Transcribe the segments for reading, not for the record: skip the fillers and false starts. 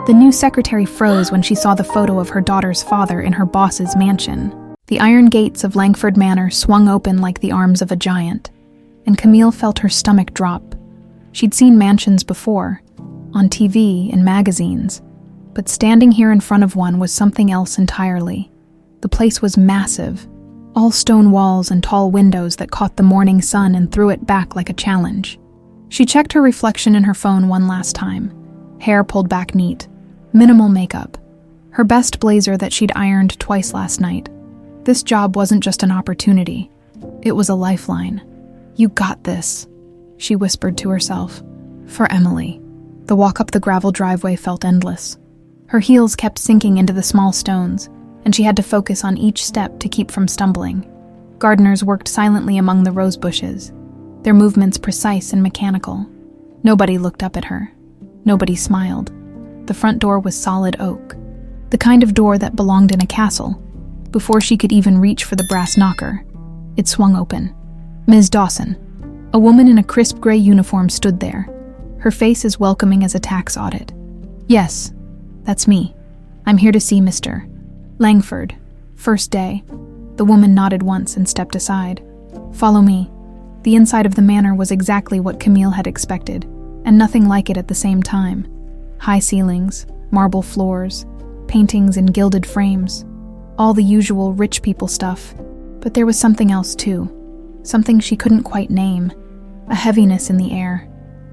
The new secretary froze when she saw the photo of her daughter's father in her boss's mansion. The iron gates of Langford Manor swung open like the arms of a giant, and Camille felt her stomach drop. She'd seen mansions before, on TV and magazines, but standing here in front of one was something else entirely. The place was massive, all stone walls and tall windows that caught the morning sun and threw it back like a challenge. She checked her reflection in her phone one last time. Hair pulled back neat, minimal makeup, her best blazer that she'd ironed twice last night. This job wasn't just an opportunity, it was a lifeline. "You got this," she whispered to herself. For Emily. The walk up the gravel driveway felt endless. Her heels kept sinking into the small stones, and she had to focus on each step to keep from stumbling. Gardeners worked silently among the rose bushes, their movements precise and mechanical. Nobody looked up at her. Nobody smiled. The front door was solid oak, the kind of door that belonged in a castle. Before she could even reach for the brass knocker, it swung open. Ms. Dawson, a woman in a crisp gray uniform, stood there, her face as welcoming as a tax audit. "Yes, that's me. I'm here to see Mr. Langford. First day." The woman nodded once and stepped aside. "Follow me." The inside of the manor was exactly what Camille had expected, and nothing like it at the same time. High ceilings, marble floors, paintings in gilded frames, all the usual rich people stuff. But there was something else too, something she couldn't quite name, a heaviness in the air,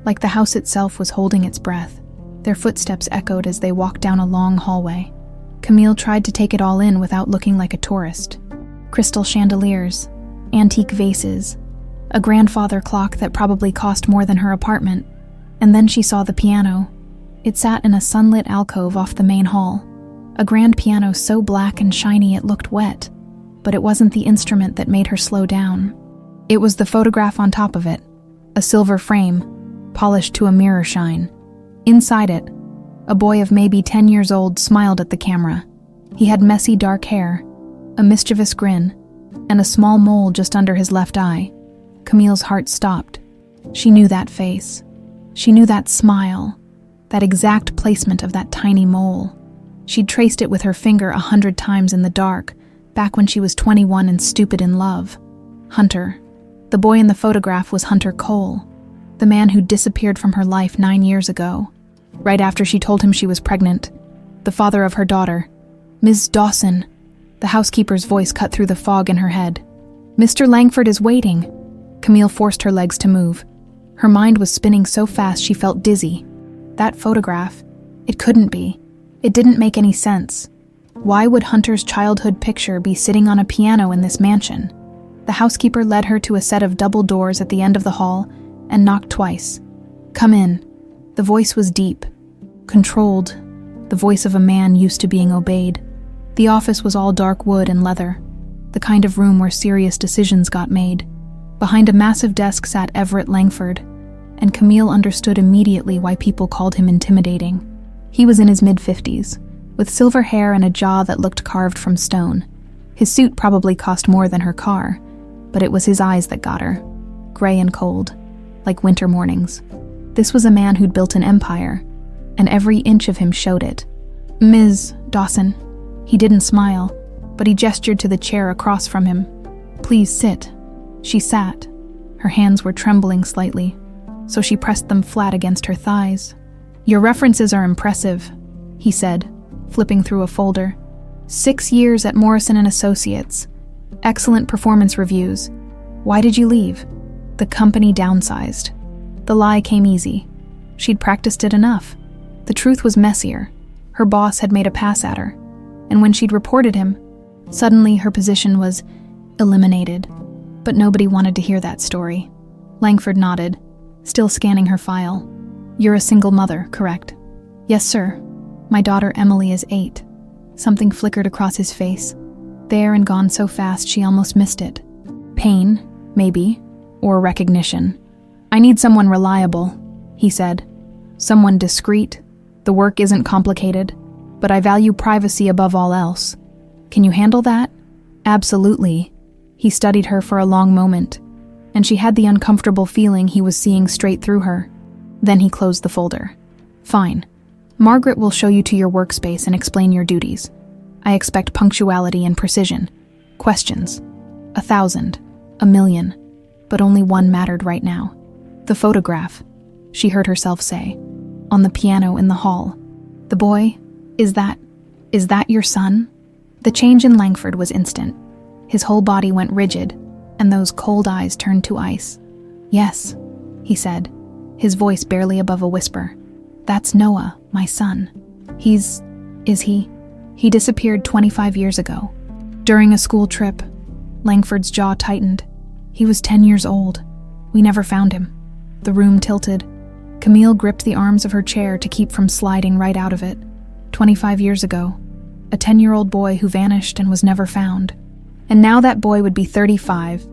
like the house itself was holding its breath. Their footsteps echoed as they walked down a long hallway. Camille tried to take it all in without looking like a tourist. Crystal chandeliers, antique vases, a grandfather clock that probably cost more than her apartment. And then she saw the piano. It sat in a sunlit alcove off the main hall. A grand piano so black and shiny it looked wet. But it wasn't the instrument that made her slow down. It was the photograph on top of it, a silver frame, polished to a mirror shine. Inside it, a boy of maybe 10 years old smiled at the camera. He had messy dark hair, a mischievous grin, and a small mole just under his left eye. Camille's heart stopped. She knew that face. She knew that smile, that exact placement of that tiny mole. She'd traced it with her finger 100 times in the dark, back when she was 21 and stupid in love. Hunter. The boy in the photograph was Hunter Cole, the man who disappeared from her life 9 years ago, right after she told him she was pregnant, the father of her daughter. "Ms. Dawson." The housekeeper's voice cut through the fog in her head. "Mr. Langford is waiting." Camille forced her legs to move. Her mind was spinning so fast she felt dizzy. That photograph, it couldn't be. It didn't make any sense. Why would Hunter's childhood picture be sitting on a piano in this mansion? The housekeeper led her to a set of double doors at the end of the hall and knocked twice. "Come in." The voice was deep, controlled, the voice of a man used to being obeyed. The office was all dark wood and leather, the kind of room where serious decisions got made. Behind a massive desk sat Everett Langford, and Camille understood immediately why people called him intimidating. He was in his mid-50s, with silver hair and a jaw that looked carved from stone. His suit probably cost more than her car, but it was his eyes that got her, gray and cold, like winter mornings. This was a man who'd built an empire, and every inch of him showed it. "Ms. Dawson." He didn't smile, but he gestured to the chair across from him. "Please sit." She sat. Her hands were trembling slightly, so she pressed them flat against her thighs. "Your references are impressive," he said, flipping through a folder. 6 years at Morrison & Associates. Excellent performance reviews. Why did you leave?" The company downsized. The lie came easy. She'd practiced it enough. The truth was messier. Her boss had made a pass at her, and when she'd reported him, suddenly her position was eliminated. But nobody wanted to hear that story. Langford nodded, still scanning her file. "You're a single mother, correct?" "Yes, sir. My daughter Emily is 8. Something flickered across his face. There and gone so fast she almost missed it. Pain, maybe, or recognition. "I need someone reliable," he said. "Someone discreet. The work isn't complicated, but I value privacy above all else. Can you handle that?" "Absolutely." He studied her for a long moment, and she had the uncomfortable feeling he was seeing straight through her. Then he closed the folder. "Fine. Margaret will show you to your workspace and explain your duties. I expect punctuality and precision. Questions. 1,000. 1,000,000. But only one mattered right now. The photograph, she heard herself say, on the piano in the hall. The boy, is that your son? The change in Langford was instant. His whole body went rigid, and those cold eyes turned to ice. Yes, he said, his voice barely above a whisper. That's Noah, my son. Is he? He disappeared 25 years ago. During a school trip. Langford's jaw tightened. He was 10 years old. We never found him. The room tilted. Camille gripped the arms of her chair to keep from sliding right out of it. 25 years ago. A 10-year-old boy who vanished and was never found. And now that boy would be 35,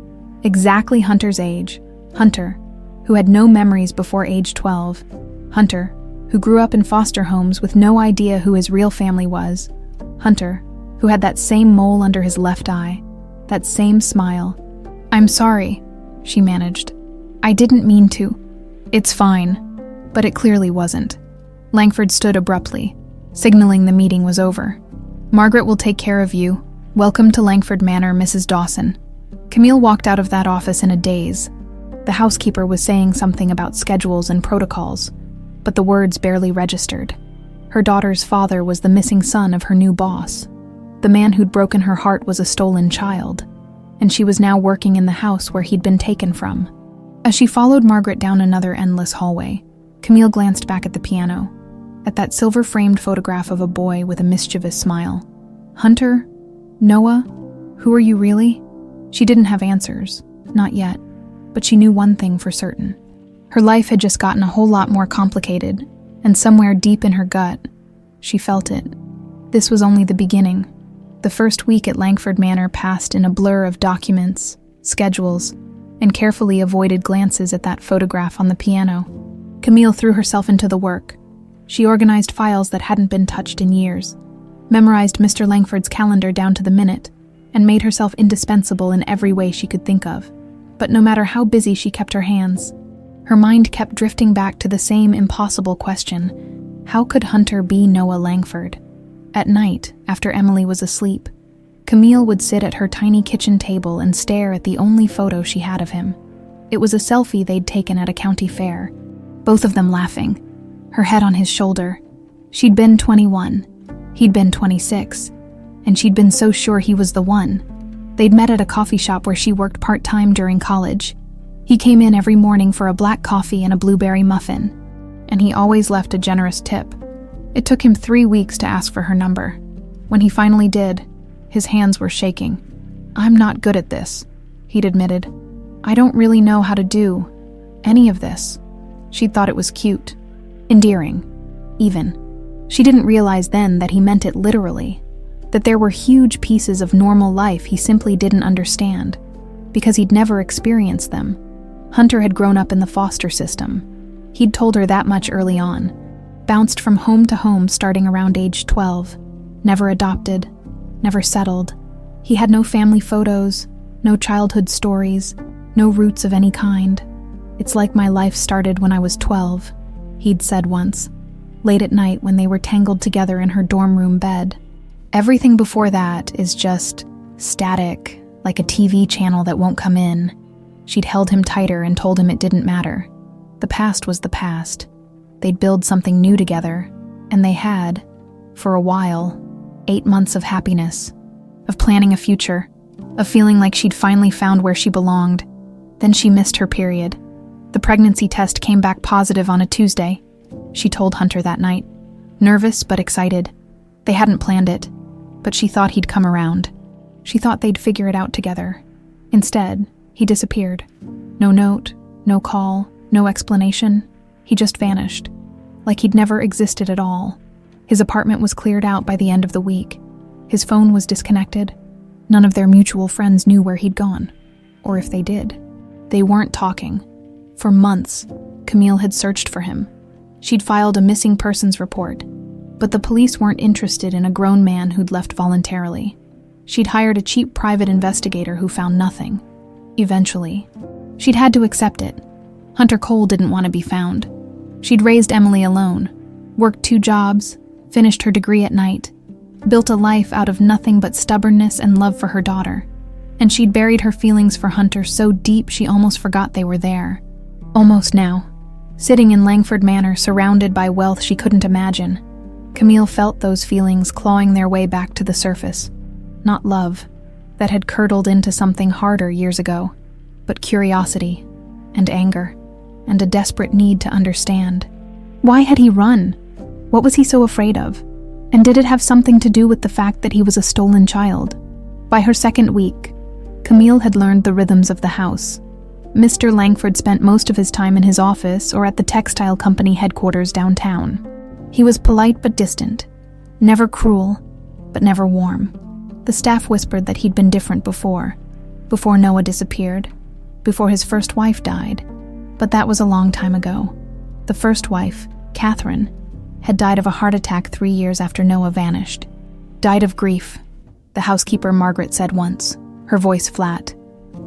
exactly Hunter's age. Hunter, who had no memories before age 12. Hunter, who grew up in foster homes with no idea who his real family was. Hunter, who had that same mole under his left eye, that same smile. I'm sorry, she managed. I didn't mean to. It's fine. But it clearly wasn't. Langford stood abruptly, signaling the meeting was over. Margaret will take care of you. Welcome to Langford Manor, Mrs. Dawson. Camille walked out of that office in a daze. The housekeeper was saying something about schedules and protocols, but the words barely registered. Her daughter's father was the missing son of her new boss. The man who'd broken her heart was a stolen child, and she was now working in the house where he'd been taken from. As she followed Margaret down another endless hallway, Camille glanced back at the piano, at that silver-framed photograph of a boy with a mischievous smile. Hunter? Noah? Who are you really? She didn't have answers, not yet, but she knew one thing for certain. Her life had just gotten a whole lot more complicated, and somewhere deep in her gut, she felt it. This was only the beginning. The first week at Langford Manor passed in a blur of documents, schedules, and carefully avoided glances at that photograph on the piano. Camille threw herself into the work. She organized files that hadn't been touched in years, memorized Mr. Langford's calendar down to the minute, and made herself indispensable in every way she could think of. But no matter how busy she kept her hands, her mind kept drifting back to the same impossible question: how could Hunter be Noah Langford? At night, after Emily was asleep, Camille would sit at her tiny kitchen table and stare at the only photo she had of him. It was a selfie they'd taken at a county fair, both of them laughing, her head on his shoulder. She'd been 21, he'd been 26, and she'd been so sure he was the one. They'd met at a coffee shop where she worked part-time during college. He came in every morning for a black coffee and a blueberry muffin, and he always left a generous tip. It took him 3 weeks to ask for her number. When he finally did, his hands were shaking. I'm not good at this, he'd admitted. I don't really know how to do any of this. She'd thought it was cute, endearing, even. She didn't realize then that he meant it literally, that there were huge pieces of normal life he simply didn't understand, because he'd never experienced them. Hunter had grown up in the foster system. He'd told her that much early on. Bounced from home to home starting around age 12. Never adopted, never settled. He had no family photos, no childhood stories, no roots of any kind. It's like my life started when I was 12, he'd said once, late at night when they were tangled together in her dorm room bed. Everything before that is just static, like a TV channel that won't come in. She'd held him tighter and told him it didn't matter. The past was the past. They'd build something new together, and they had, for a while, 8 months of happiness, of planning a future, of feeling like she'd finally found where she belonged. Then she missed her period. The pregnancy test came back positive on a Tuesday, she told Hunter that night, nervous but excited. They hadn't planned it, but she thought he'd come around. She thought they'd figure it out together. Instead, he disappeared. No note, no call, no explanation. He just vanished, like he'd never existed at all. His apartment was cleared out by the end of the week. His phone was disconnected. None of their mutual friends knew where he'd gone, or if they did. They weren't talking. For months, Camille had searched for him. She'd filed a missing persons report, but the police weren't interested in a grown man who'd left voluntarily. She'd hired a cheap private investigator who found nothing. Eventually, she'd had to accept it. Hunter Cole didn't want to be found. She'd raised Emily alone, worked 2 jobs, finished her degree at night, built a life out of nothing but stubbornness and love for her daughter. And she'd buried her feelings for Hunter so deep she almost forgot they were there. Almost now, sitting in Langford Manor surrounded by wealth she couldn't imagine, Camille felt those feelings clawing their way back to the surface. Not love, that had curdled into something harder years ago, but curiosity and anger and a desperate need to understand. Why had he run? What was he so afraid of? And did it have something to do with the fact that he was a stolen child? By her second week, Camille had learned the rhythms of the house. Mr. Langford spent most of his time in his office or at the textile company headquarters downtown. He was polite but distant, never cruel, but never warm. The staff whispered that he'd been different before Noah disappeared, before his first wife died, but that was a long time ago. The first wife, Catherine, had died of a heart attack 3 years after Noah vanished. Died of grief, the housekeeper Margaret said once, her voice flat.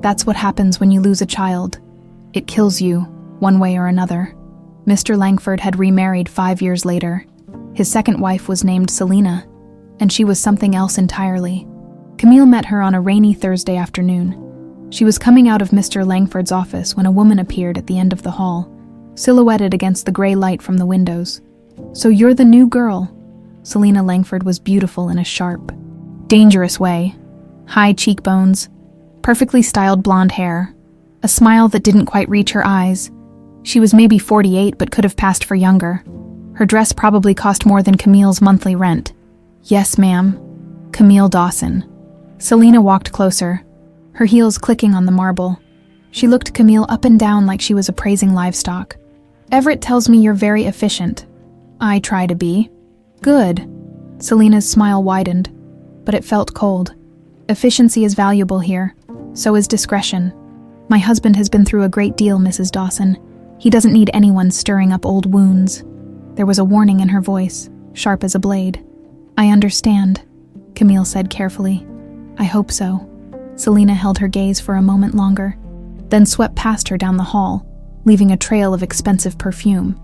That's what happens when you lose a child. It kills you, one way or another. Mr. Langford had remarried 5 years later. His second wife was named Selina, and she was something else entirely. Camille met her on a rainy Thursday afternoon. She was coming out of Mr. Langford's office when a woman appeared at the end of the hall, silhouetted against the gray light from the windows. "So you're the new girl." Selina Langford was beautiful in a sharp, dangerous way. High cheekbones, perfectly styled blonde hair, a smile that didn't quite reach her eyes. She was maybe 48 but could have passed for younger. Her dress probably cost more than Camille's monthly rent. "Yes, ma'am." Camille Dawson. Selina walked closer, her heels clicking on the marble. She looked Camille up and down like she was appraising livestock. "Everett tells me you're very efficient." "I try to be." "Good." Selina's smile widened, but it felt cold. "Efficiency is valuable here. So is discretion. My husband has been through a great deal, Mrs. Dawson. He doesn't need anyone stirring up old wounds." There was a warning in her voice, sharp as a blade. "I understand," Camille said carefully. "I hope so." Selina held her gaze for a moment longer, then swept past her down the hall, leaving a trail of expensive perfume.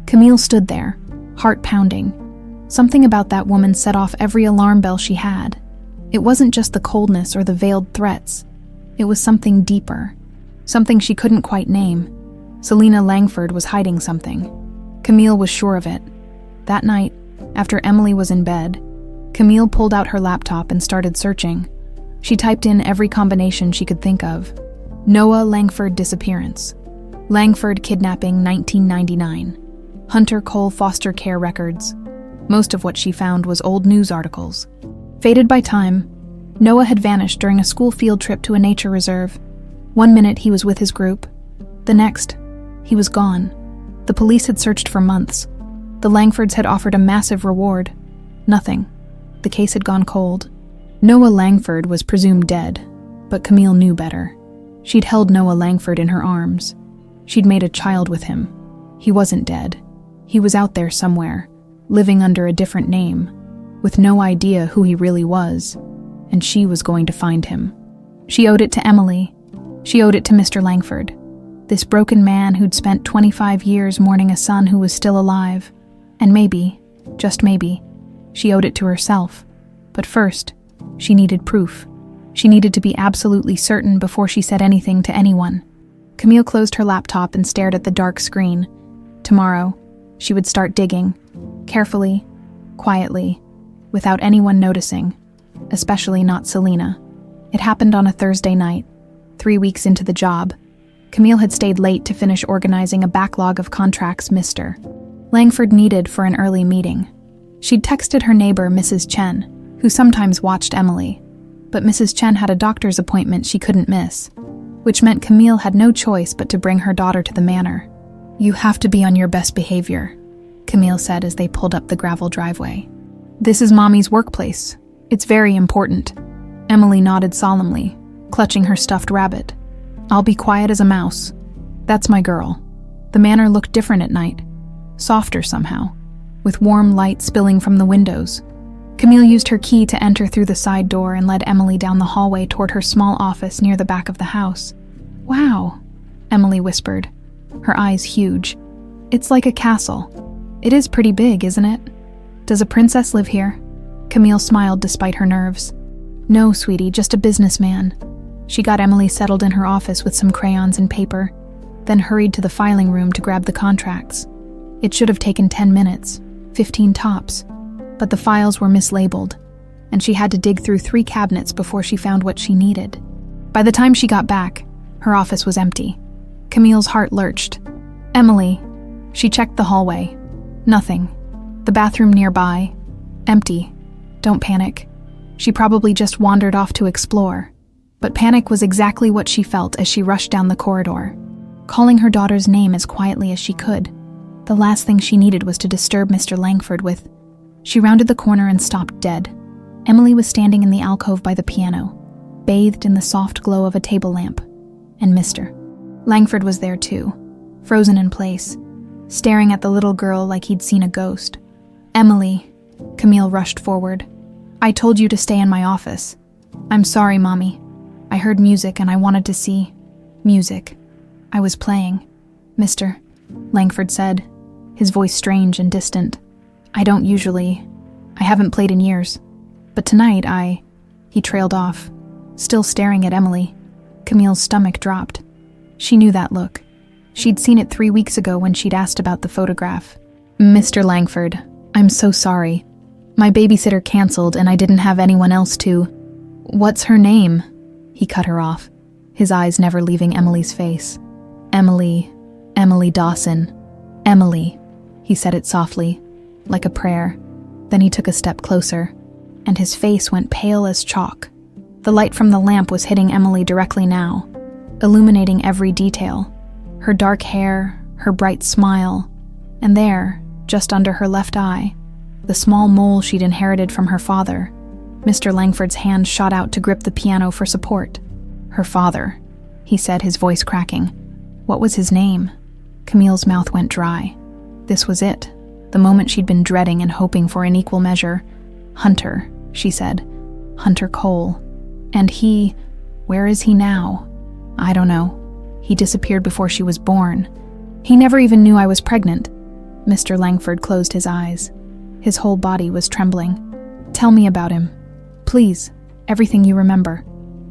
Camille stood there, heart pounding. Something about that woman set off every alarm bell she had. It wasn't just the coldness or the veiled threats. It was something deeper, something she couldn't quite name. Selina Langford was hiding something. Camille was sure of it. That night, after Emily was in bed, Camille pulled out her laptop and started searching. She typed in every combination she could think of. Noah Langford disappearance. Langford kidnapping 1999. Hunter Cole foster care records. Most of what she found was old news articles. Faded by time, Noah had vanished during a school field trip to a nature reserve. 1 minute he was with his group. The next, he was gone. The police had searched for months. The Langfords had offered a massive reward. Nothing. The case had gone cold. Noah Langford was presumed dead, but Camille knew better. She'd held Noah Langford in her arms. She'd made a child with him. He wasn't dead. He was out there somewhere, living under a different name, with no idea who he really was, and she was going to find him. She owed it to Emily. She owed it to Mr. Langford, this broken man who'd spent 25 years mourning a son who was still alive. And maybe, just maybe, she owed it to herself. But first, she needed proof. She needed to be absolutely certain before she said anything to anyone. Camille closed her laptop and stared at the dark screen. Tomorrow, she would start digging, carefully, quietly, without anyone noticing, especially not Selina. It happened on a Thursday night, 3 weeks into the job. Camille had stayed late to finish organizing a backlog of contracts Mr. Langford needed for an early meeting. She'd texted her neighbor, Mrs. Chen, who sometimes watched Emily, but Mrs. Chen had a doctor's appointment she couldn't miss, which meant Camille had no choice but to bring her daughter to the manor. "You have to be on your best behavior," Camille said as they pulled up the gravel driveway. "This is Mommy's workplace. It's very important." Emily nodded solemnly, clutching her stuffed rabbit. "I'll be quiet as a mouse. That's my girl." The manor looked different at night, softer somehow, with warm light spilling from the windows. Camille used her key to enter through the side door and led Emily down the hallway toward her small office near the back of the house. "Wow," Emily whispered, her eyes huge. "It's like a castle." It is pretty big, isn't it? Does a princess live here? Camille smiled despite her nerves. No, sweetie, just a businessman. She got Emily settled in her office with some crayons and paper, then hurried to the filing room to grab the contracts. It should have taken 10 minutes, 15 tops, but the files were mislabeled, and she had to dig through 3 cabinets before she found what she needed. By the time she got back, her office was empty. Camille's heart lurched. Emily. She checked the hallway. Nothing. The bathroom nearby. Empty. Don't panic. She probably just wandered off to explore. But panic was exactly what she felt as she rushed down the corridor, calling her daughter's name as quietly as she could. The last thing she needed was to disturb Mr. Langford with... She rounded the corner and stopped dead. Emily was standing in the alcove by the piano, bathed in the soft glow of a table lamp. And Mr. Langford was there too, frozen in place, staring at the little girl like he'd seen a ghost. Emily, Camille rushed forward. I told you to stay in my office. I'm sorry, Mommy. I heard music and I wanted to see music. I was playing. Mr. Langford said, his voice strange and distant. I haven't played in years. But tonight He trailed off, still staring at Emily. Camille's stomach dropped. She knew that look. She'd seen it 3 weeks ago when she'd asked about the photograph. Mr. Langford, I'm so sorry. My babysitter canceled and I didn't have anyone else to... What's her name? He cut her off, his eyes never leaving Emily's face. Emily Dawson. Emily. He said it softly, like a prayer. Then he took a step closer, and his face went pale as chalk. The light from the lamp was hitting Emily directly now, illuminating every detail. Her dark hair, her bright smile, and there, just under her left eye, the small mole she'd inherited from her father. Mr. Langford's hand shot out to grip the piano for support. Her father, he said, his voice cracking. What was his name? Camille's mouth went dry. This was it, the moment she'd been dreading and hoping for in equal measure. Hunter, she said. Hunter Cole. And he, where is he now? I don't know. He disappeared before she was born. He never even knew I was pregnant. Mr. Langford closed his eyes. His whole body was trembling. Tell me about him. Please, everything you remember.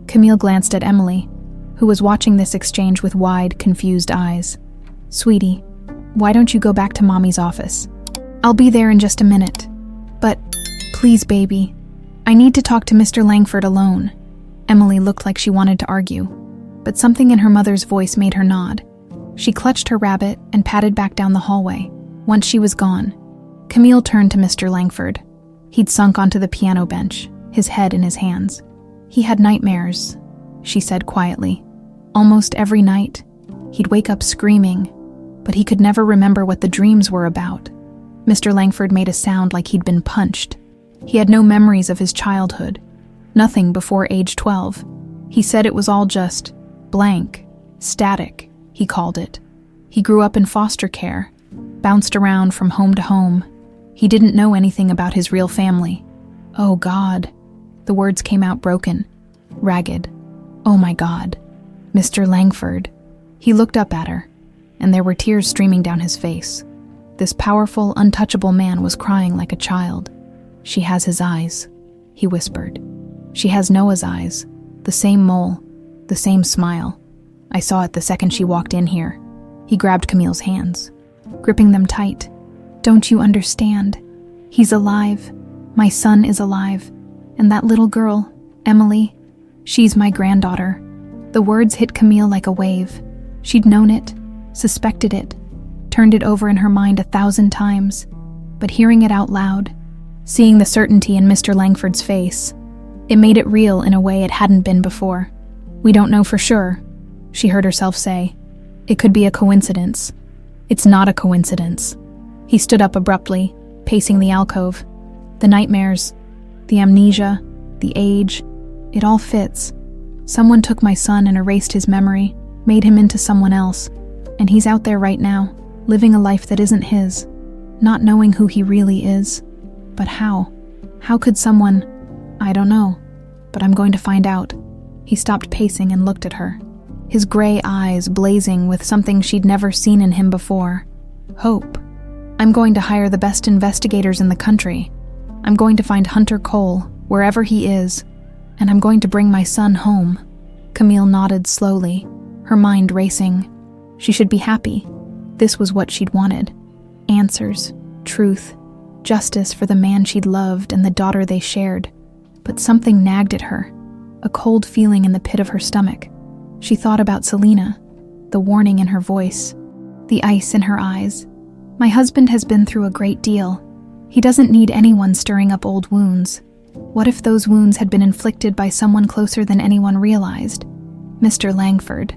Camille glanced at Emily, who was watching this exchange with wide, confused eyes. Sweetie, why don't you go back to Mommy's office? I'll be there in just a minute. But, please, baby, I need to talk to Mr. Langford alone. Emily looked like she wanted to argue, but something in her mother's voice made her nod. She clutched her rabbit and padded back down the hallway. Once she was gone, Camille turned to Mr. Langford. He'd sunk onto the piano bench, his head in his hands. He had nightmares, she said quietly. Almost every night, he'd wake up screaming, but he could never remember what the dreams were about. Mr. Langford made a sound like he'd been punched. He had no memories of his childhood, nothing before age 12. He said it was all just blank, static, he called it. He grew up in foster care, bounced around from home to home. He didn't know anything about his real family. Oh God. The words came out broken, ragged. Oh my God. Mr. Langford. He looked up at her, and there were tears streaming down his face. This powerful, untouchable man was crying like a child. She has his eyes, he whispered. She has Noah's eyes, the same mole, the same smile. I saw it the second she walked in here. He grabbed Camille's hands, gripping them tight. Don't you understand? He's alive. My son is alive. And that little girl, Emily, she's my granddaughter. The words hit Camille like a wave. She'd known it, suspected it, turned it over in her mind 1,000 times. But hearing it out loud, seeing the certainty in Mr. Langford's face, it made it real in a way it hadn't been before. We don't know for sure, she heard herself say. It could be a coincidence. It's not a coincidence. He stood up abruptly, pacing the alcove. The nightmares, the amnesia, the age, it all fits. Someone took my son and erased his memory, made him into someone else, and he's out there right now, living a life that isn't his, not knowing who he really is. But how? How could someone... I don't know, but I'm going to find out. He stopped pacing and looked at her, his gray eyes blazing with something she'd never seen in him before. Hope. I'm going to hire the best investigators in the country. I'm going to find Hunter Cole, wherever he is, and I'm going to bring my son home." Camille nodded slowly, her mind racing. She should be happy. This was what she'd wanted. Answers, truth, justice for the man she'd loved and the daughter they shared. But something nagged at her, a cold feeling in the pit of her stomach. She thought about Selena, the warning in her voice, the ice in her eyes. "My husband has been through a great deal. He doesn't need anyone stirring up old wounds. What if those wounds had been inflicted by someone closer than anyone realized?" "Mr. Langford,"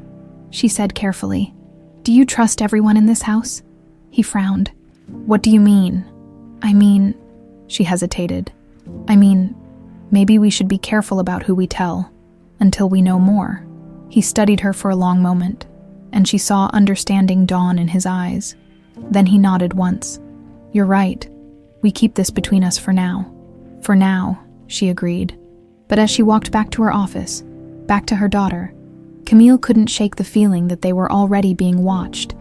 she said carefully, "do you trust everyone in this house?" He frowned. "What do you mean?" "I mean," she hesitated. "I mean, maybe we should be careful about who we tell, until we know more." He studied her for a long moment, and she saw understanding dawn in his eyes. Then he nodded once. "You're right. We keep this between us for now." "For now," she agreed. But as she walked back to her office, back to her daughter, Camille couldn't shake the feeling that they were already being watched,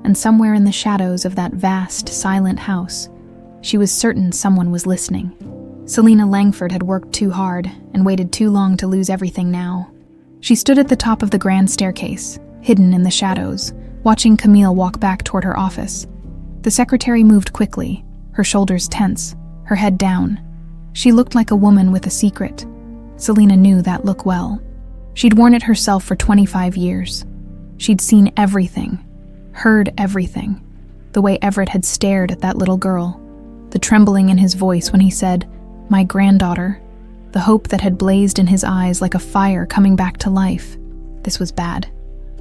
and somewhere in the shadows of that vast, silent house, she was certain someone was listening. Selena Langford had worked too hard and waited too long to lose everything now. She stood at the top of the grand staircase, hidden in the shadows, watching Camille walk back toward her office. The secretary moved quickly, her shoulders tense, her head down. She looked like a woman with a secret. Selena knew that look well. She'd worn it herself for 25 years. She'd seen everything, heard everything. The way Everett had stared at that little girl, the trembling in his voice when he said, "My granddaughter," the hope that had blazed in his eyes like a fire coming back to life. This was bad.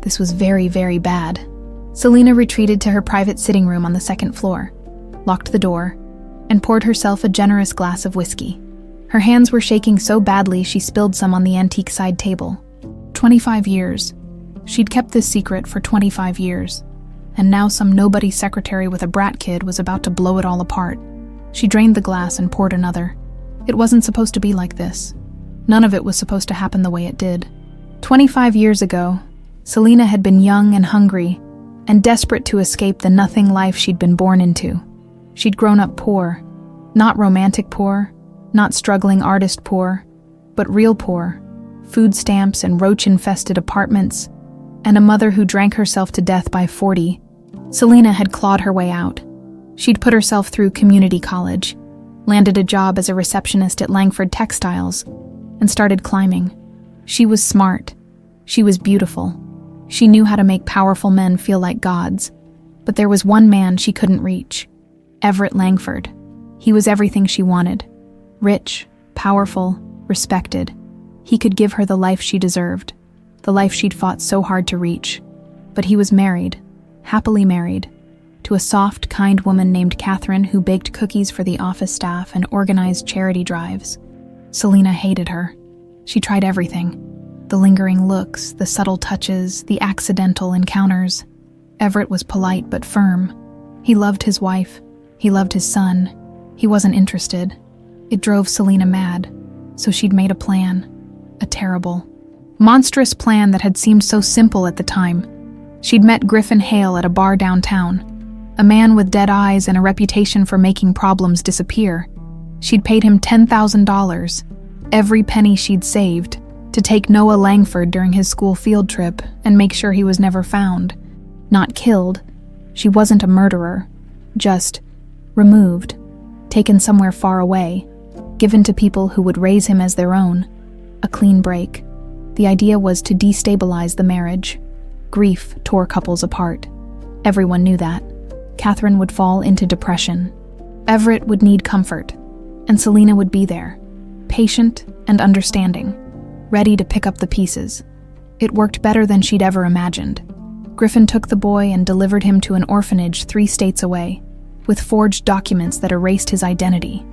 This was very, very bad. Selena retreated to her private sitting room on the second floor, locked the door, and poured herself a generous glass of whiskey. Her hands were shaking so badly she spilled some on the antique side table. 25 years. She'd kept this secret for 25 years, and now some nobody secretary with a brat kid was about to blow it all apart. She drained the glass and poured another. It wasn't supposed to be like this. None of it was supposed to happen the way it did. 25 years ago, Selena had been young and hungry, and desperate to escape the nothing life she'd been born into. She'd grown up poor, not romantic poor, not struggling artist poor, but real poor, food stamps and roach-infested apartments, and a mother who drank herself to death by 40. Selena had clawed her way out. She'd put herself through community college, landed a job as a receptionist at Langford Textiles, and started climbing. She was smart. She was beautiful. She knew how to make powerful men feel like gods. But there was one man she couldn't reach. Everett Langford. He was everything she wanted. Rich, powerful, respected. He could give her the life she deserved, the life she'd fought so hard to reach. But he was married, happily married, to a soft, kind woman named Catherine who baked cookies for the office staff and organized charity drives. Selena hated her. She tried everything. The lingering looks, the subtle touches, the accidental encounters. Everett was polite but firm. He loved his wife. He loved his son. He wasn't interested. It drove Selena mad, so she'd made a plan. A terrible, monstrous plan that had seemed so simple at the time. She'd met Griffin Hale at a bar downtown, a man with dead eyes and a reputation for making problems disappear. She'd paid him $10,000, every penny she'd saved, to take Noah Langford during his school field trip and make sure he was never found. Not killed. She wasn't a murderer. Just removed, taken somewhere far away, given to people who would raise him as their own. A clean break. The idea was to destabilize the marriage. Grief tore couples apart. Everyone knew that. Catherine would fall into depression. Everett would need comfort, and Selena would be there, patient and understanding, ready to pick up the pieces. It worked better than she'd ever imagined. Griffin took the boy and delivered him to an orphanage 3 states away, with forged documents that erased his identity.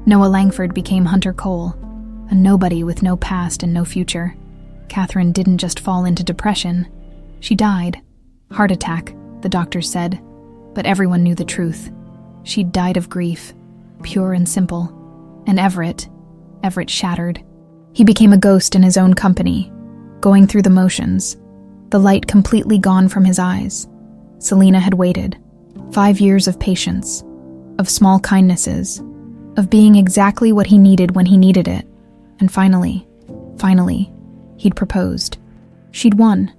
Noah Langford became Hunter Cole, a nobody with no past and no future. Catherine didn't just fall into depression. She died. Heart attack, the doctors said. But everyone knew the truth. She'd died of grief, pure and simple. And Everett shattered. He became a ghost in his own company, going through the motions, the light completely gone from his eyes. Selena had waited. 5 years of patience, of small kindnesses, of being exactly what he needed when he needed it. And finally, he'd proposed. She'd won.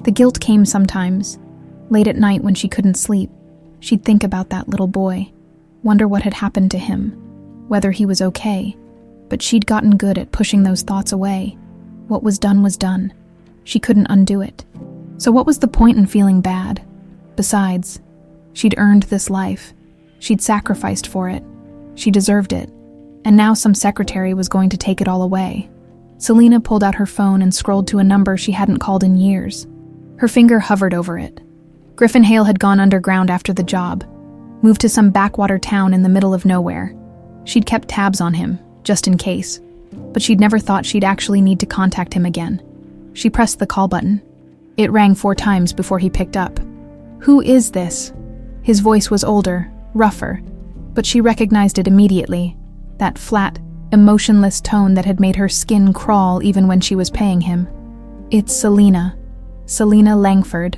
The guilt came sometimes. Late at night when she couldn't sleep, she'd think about that little boy, wonder what had happened to him, whether he was okay. But she'd gotten good at pushing those thoughts away. What was done was done. She couldn't undo it. So what was the point in feeling bad? Besides, she'd earned this life. She'd sacrificed for it. She deserved it. And now some secretary was going to take it all away. Selena pulled out her phone and scrolled to a number she hadn't called in years. Her finger hovered over it. Griffin Hale had gone underground after the job, moved to some backwater town in the middle of nowhere. She'd kept tabs on him, just in case, but she'd never thought she'd actually need to contact him again. She pressed the call button. It rang 4 times before he picked up. "Who is this?" His voice was older, rougher, but she recognized it immediately, that flat, emotionless tone that had made her skin crawl even when she was paying him. "It's Selena. Selena Langford."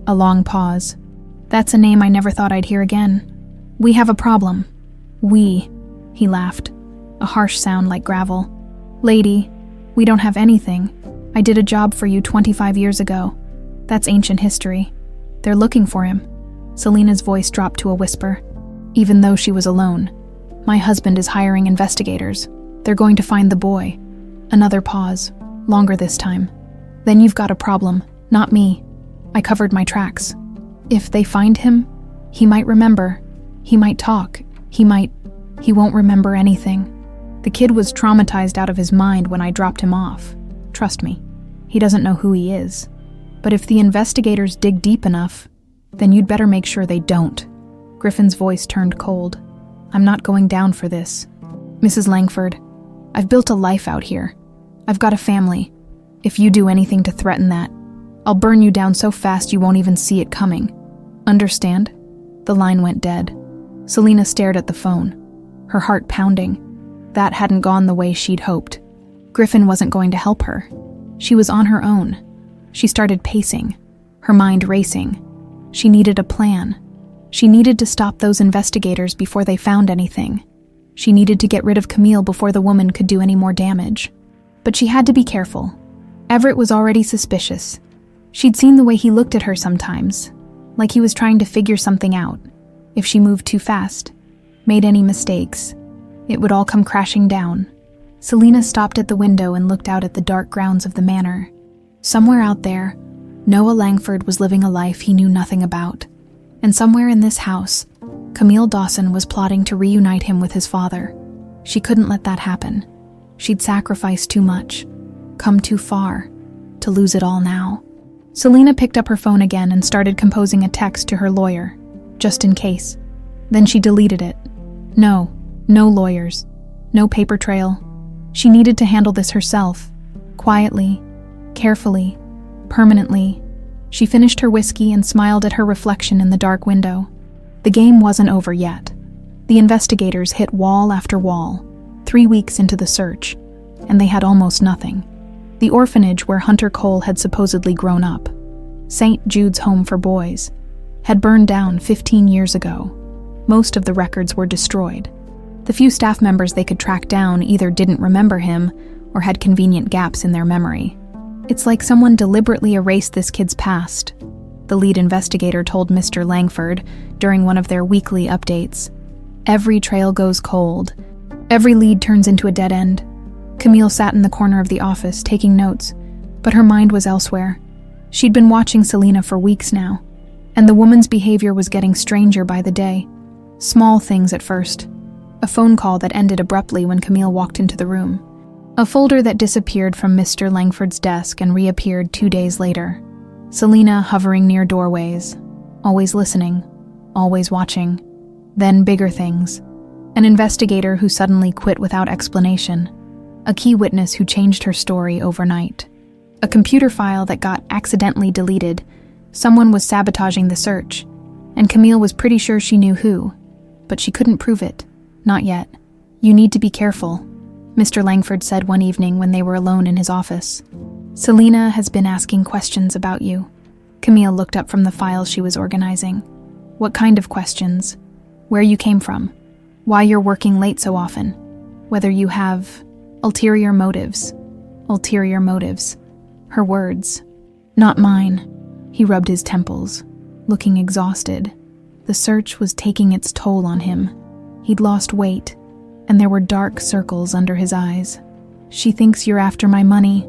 A long pause. "That's a name I never thought I'd hear again. We have a problem." "We," he laughed, a harsh sound like gravel. "Lady, we don't have anything. I did a job for you 25 years ago. That's ancient history. They're looking for him." Selena's voice dropped to a whisper. Even though she was alone, "My husband is hiring investigators. They're going to find the boy." Another pause, longer this time. "Then you've got a problem, not me. I covered my tracks. If they find him, he might remember. He might talk. He won't remember anything. The kid was traumatized out of his mind when I dropped him off. Trust me, he doesn't know who he is. But if the investigators dig deep enough, then you'd better make sure they don't." Griffin's voice turned cold. "I'm not going down for this. Mrs. Langford, I've built a life out here. I've got a family. If you do anything to threaten that, I'll burn you down so fast you won't even see it coming. Understand?" The line went dead. Selena stared at the phone, her heart pounding. That hadn't gone the way she'd hoped. Griffin wasn't going to help her. She was on her own. She started pacing, her mind racing. She needed a plan. She needed to stop those investigators before they found anything. She needed to get rid of Camille before the woman could do any more damage. But she had to be careful. Everett was already suspicious. She'd seen the way he looked at her sometimes, like he was trying to figure something out. If she moved too fast, made any mistakes, it would all come crashing down. Selena stopped at the window and looked out at the dark grounds of the manor. Somewhere out there, Noah Langford was living a life he knew nothing about. And somewhere in this house, Camille Dawson was plotting to reunite him with his father. She couldn't let that happen. She'd sacrificed too much, come too far, to lose it all now. Selena picked up her phone again and started composing a text to her lawyer, just in case. Then she deleted it. No lawyers, no paper trail. She needed to handle this herself, quietly, carefully, permanently. She finished her whiskey and smiled at her reflection in the dark window. The game wasn't over yet. The investigators hit wall after wall, 3 weeks into the search, and they had almost nothing. The orphanage where Hunter Cole had supposedly grown up, St. Jude's Home for Boys, had burned down 15 years ago. Most of the records were destroyed. The few staff members they could track down either didn't remember him or had convenient gaps in their memory. "It's like someone deliberately erased this kid's past," the lead investigator told Mr. Langford during one of their weekly updates. "Every trail goes cold. Every lead turns into a dead end." Camille sat in the corner of the office, taking notes, but her mind was elsewhere. She'd been watching Selena for weeks now, and the woman's behavior was getting stranger by the day. Small things at first. A phone call that ended abruptly when Camille walked into the room. A folder that disappeared from Mr. Langford's desk and reappeared 2 days later. Selena hovering near doorways, always listening, always watching. Then bigger things. An investigator who suddenly quit without explanation. A key witness who changed her story overnight. A computer file that got accidentally deleted. Someone was sabotaging the search, and Camille was pretty sure she knew who, but she couldn't prove it. Not yet. "You need to be careful," Mr. Langford said one evening when they were alone in his office. "Selena has been asking questions about you." Camille looked up from the files she was organizing. "What kind of questions?" where you came from, why you're working late so often, whether you have ulterior motives. Ulterior motives. Her words. Not mine. He rubbed his temples, looking exhausted. The search was taking its toll on him. He'd lost weight, and there were dark circles under his eyes. She thinks you're after my money,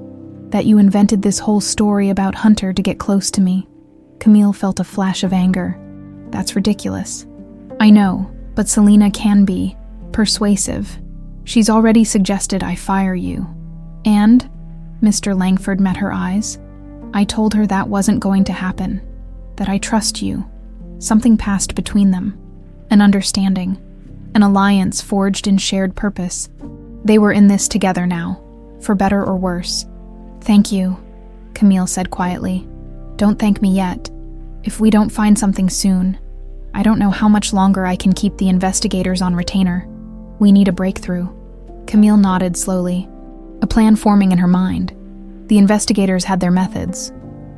that you invented this whole story about Hunter to get close to me. Camille felt a flash of anger. That's ridiculous. I know, but Selena can be persuasive. She's already suggested I fire you. And, Mr. Langford met her eyes, I told her that wasn't going to happen, that I trust you. Something passed between them, an understanding, an alliance forged in shared purpose. They were in this together now, for better or worse. Thank you, Camille said quietly. Don't thank me yet. If we don't find something soon, I don't know how much longer I can keep the investigators on retainer. We need a breakthrough. Camille nodded slowly, a plan forming in her mind. The investigators had their methods.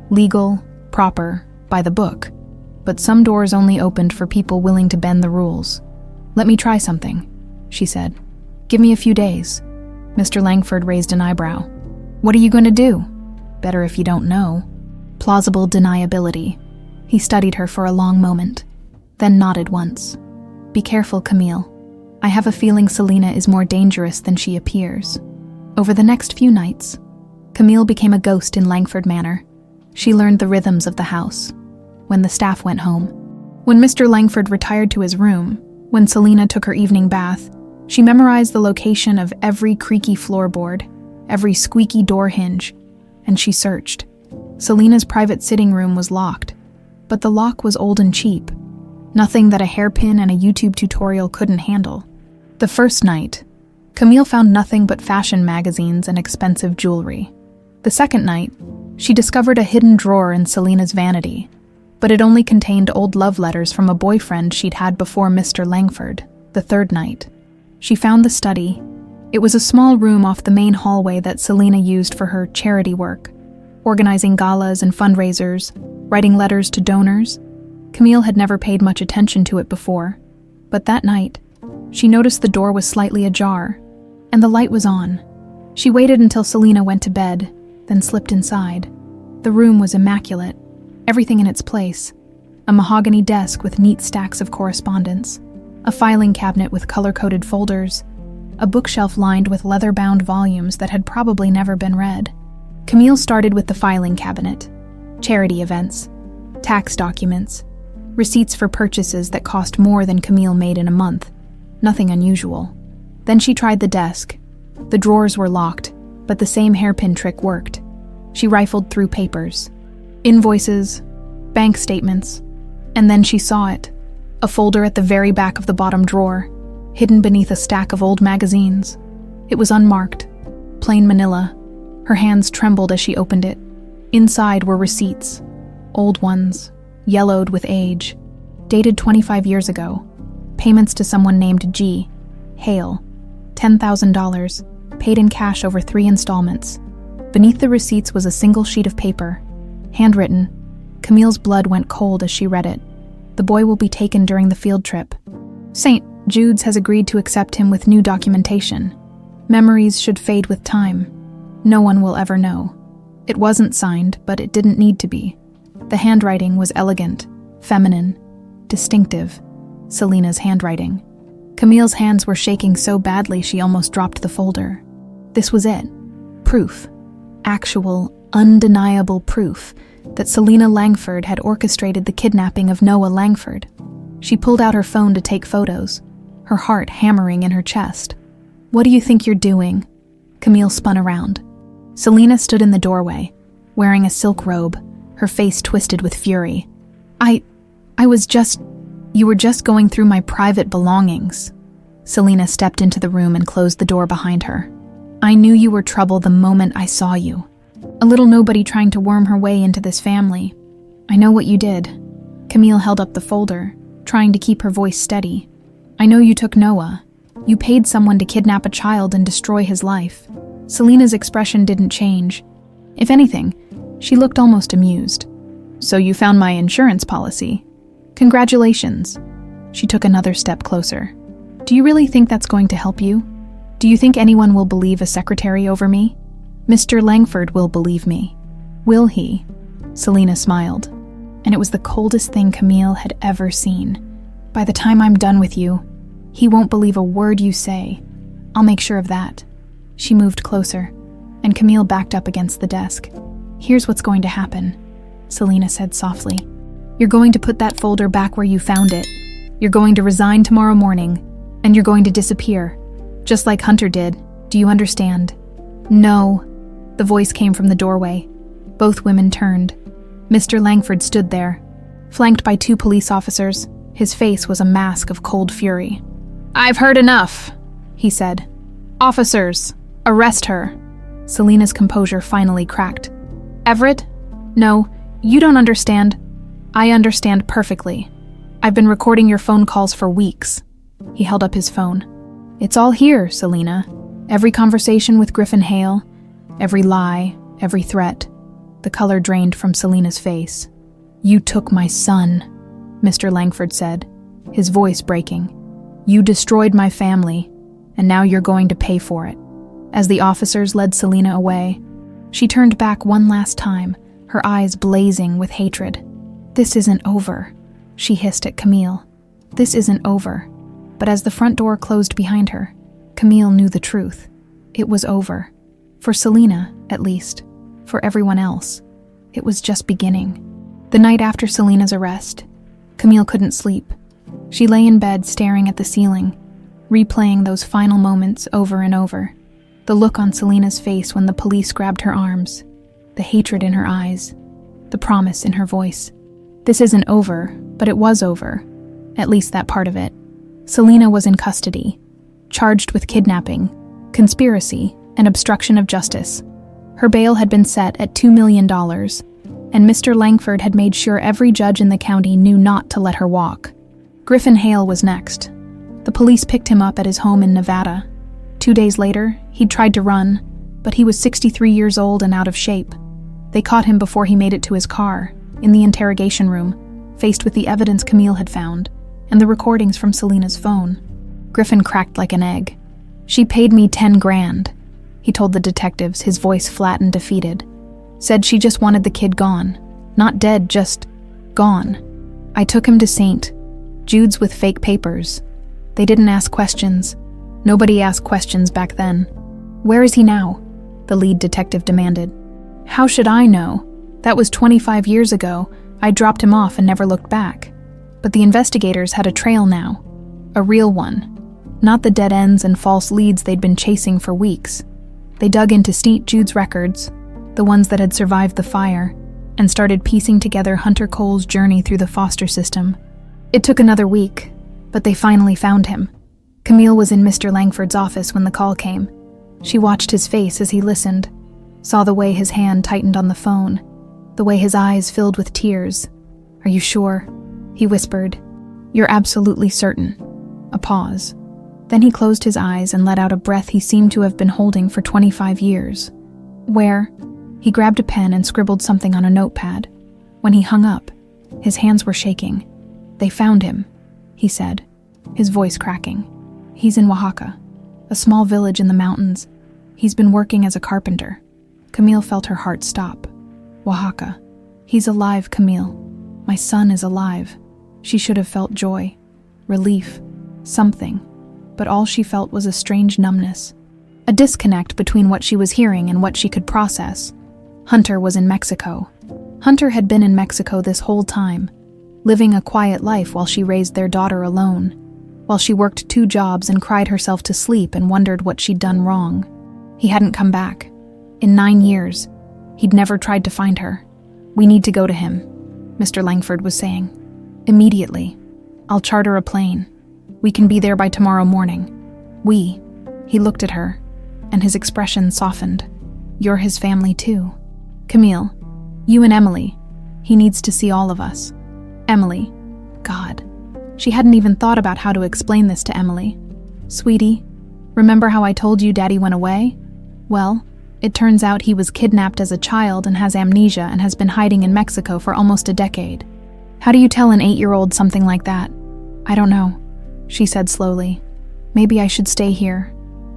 Legal, proper, by the book. But some doors only opened for people willing to bend the rules. Let me try something, she said. Give me a few days. Mr. Langford raised an eyebrow. What are you going to do? Better if you don't know. Plausible deniability. He studied her for a long moment, then nodded once. Be careful, Camille. I have a feeling Selena is more dangerous than she appears. Over the next few nights, Camille became a ghost in Langford Manor. She learned the rhythms of the house. When the staff went home, when Mr. Langford retired to his room, when Selena took her evening bath, she memorized the location of every creaky floorboard, every squeaky door hinge, and she searched. Selena's private sitting room was locked, but the lock was old and cheap, nothing that a hairpin and a YouTube tutorial couldn't handle. The first night, Camille found nothing but fashion magazines and expensive jewelry. The second night, she discovered a hidden drawer in Selena's vanity, but it only contained old love letters from a boyfriend she'd had before Mr. Langford. The third night, she found the study. It was a small room off the main hallway that Selena used for her charity work, organizing galas and fundraisers, writing letters to donors. Camille had never paid much attention to it before, but that night, she noticed the door was slightly ajar, and the light was on. She waited until Selena went to bed, then slipped inside. The room was immaculate, everything in its place. A mahogany desk with neat stacks of correspondence, a filing cabinet with color-coded folders, a bookshelf lined with leather-bound volumes that had probably never been read. Camille started with the filing cabinet. Charity events, tax documents, receipts for purchases that cost more than Camille made in a month. Nothing unusual. Then she tried the desk. The drawers were locked, but the same hairpin trick worked. She rifled through papers, invoices, bank statements, and then she saw it. A folder at the very back of the bottom drawer, hidden beneath a stack of old magazines. It was unmarked, plain manila. Her hands trembled as she opened it. Inside were receipts, old ones, yellowed with age, dated 25 years ago. Payments to someone named G. Hale, $10,000, paid in cash over 3 installments. Beneath the receipts was a single sheet of paper, handwritten. Camille's blood went cold as she read it. The boy will be taken during the field trip. St. Jude's has agreed to accept him with new documentation. Memories should fade with time. No one will ever know. It wasn't signed, but it didn't need to be. The handwriting was elegant, feminine, distinctive. Selena's handwriting. Camille's hands were shaking so badly she almost dropped the folder. This was it. Proof. Actual, undeniable proof that Selena Langford had orchestrated the kidnapping of Noah Langford. She pulled out her phone to take photos, her heart hammering in her chest. What do you think you're doing? Camille spun around. Selena stood in the doorway, wearing a silk robe, her face twisted with fury. You were just going through my private belongings. Selena stepped into the room and closed the door behind her. I knew you were trouble the moment I saw you. A little nobody trying to worm her way into this family. I know what you did. Camille held up the folder, trying to keep her voice steady. I know you took Noah. You paid someone to kidnap a child and destroy his life. Selena's expression didn't change. If anything, she looked almost amused. So you found my insurance policy. Congratulations. She took another step closer. Do you really think that's going to help you? Do you think anyone will believe a secretary over me? Mr. Langford will believe me. Will he? Selina smiled. And it was the coldest thing Camille had ever seen. By the time I'm done with you, he won't believe a word you say. I'll make sure of that. She moved closer, and Camille backed up against the desk. Here's what's going to happen, Selina said softly. You're going to put that folder back where you found it. You're going to resign tomorrow morning, and you're going to disappear. Just like Hunter did. Do you understand? No. The voice came from the doorway. Both women turned. Mr. Langford stood there, flanked by 2 police officers. His face was a mask of cold fury. I've heard enough, he said. Officers, arrest her. Selina's composure finally cracked. Everett? No, you don't understand. I understand perfectly. I've been recording your phone calls for weeks. He held up his phone. It's all here, Selina. Every conversation with Griffin Hale, every lie, every threat. The color drained from Selina's face. You took my son, Mr. Langford said, his voice breaking. You destroyed my family, and now you're going to pay for it. As the officers led Selina away, she turned back one last time, her eyes blazing with hatred. This isn't over, she hissed at Camille. This isn't over. But as the front door closed behind her, Camille knew the truth. It was over. For Selina, at least. For everyone else. It was just beginning. The night after Selina's arrest, Camille couldn't sleep. She lay in bed staring at the ceiling, replaying those final moments over and over. The look on Selina's face when the police grabbed her arms, the hatred in her eyes, the promise in her voice. This isn't over, but it was over. At least that part of it. Selina was in custody, charged with kidnapping, conspiracy, and obstruction of justice. Her bail had been set at $2 million, and Mr. Langford had made sure every judge in the county knew not to let her walk. Griffin Hale was next. The police picked him up at his home in Nevada. 2 days later, he'd tried to run, but he was 63 years old and out of shape. They caught him before he made it to his car, in the interrogation room, faced with the evidence Camille had found, and the recordings from Selina's phone. Griffin cracked like an egg. She paid me 10 grand, he told the detectives, his voice flat and defeated. Said she just wanted the kid gone. Not dead, just gone. I took him to St. Jude's with fake papers. They didn't ask questions. Nobody asked questions back then. Where is he now? The lead detective demanded. How should I know? That was 25 years ago. I dropped him off and never looked back. But the investigators had a trail now. A real one. Not the dead ends and false leads they'd been chasing for weeks. They dug into St. Jude's records, the ones that had survived the fire, and started piecing together Hunter Cole's journey through the foster system. It took another week, but they finally found him. Camille was in Mr. Langford's office when the call came. She watched his face as he listened, saw the way his hand tightened on the phone, the way his eyes filled with tears. Are you sure? He whispered. You're absolutely certain. A pause. Then he closed his eyes and let out a breath he seemed to have been holding for 25 years. Where? He grabbed a pen and scribbled something on a notepad. When he hung up, his hands were shaking. They found him, he said, his voice cracking. He's in Oaxaca, a small village in the mountains. He's been working as a carpenter. Camille felt her heart stop. Oaxaca. He's alive, Camille. My son is alive. She should have felt joy, relief, something. But all she felt was a strange numbness, a disconnect between what she was hearing and what she could process. Hunter was in Mexico. Hunter had been in Mexico this whole time, living a quiet life while she raised their daughter alone, while she worked 2 jobs and cried herself to sleep and wondered what she'd done wrong. He hadn't come back. In 9 years, he'd never tried to find her. We need to go to him, Mr. Langford was saying. Immediately. I'll charter a plane. We can be there by tomorrow morning. He looked at her, and his expression softened. You're his family too. Camille, you and Emily. He needs to see all of us. Emily. God. She hadn't even thought about how to explain this to Emily. Sweetie, remember how I told you Daddy went away? Well, it turns out he was kidnapped as a child and has amnesia and has been hiding in Mexico for almost a decade. How do you tell an 8-year-old something like that? "I don't know," she said slowly. "Maybe I should stay here.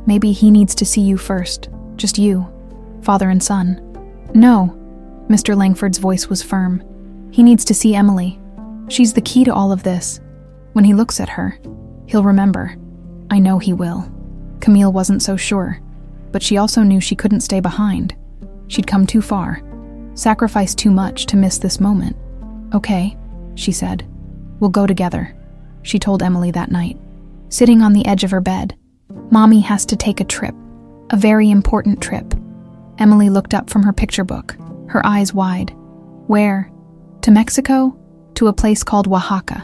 Maybe he needs to see you first. Just you, father and son." "No," Mr. Langford's voice was firm. "He needs to see Emily. She's the key to all of this. When he looks at her, he'll remember. I know he will." Camille wasn't so sure, but she also knew she couldn't stay behind. She'd come too far, sacrificed too much to miss this moment. "Okay," she said. "We'll go together," she told Emily that night. Sitting on the edge of her bed, "Mommy has to take a trip, a very important trip." Emily looked up from her picture book, her eyes wide. "Where? To Mexico? To a place called Oaxaca.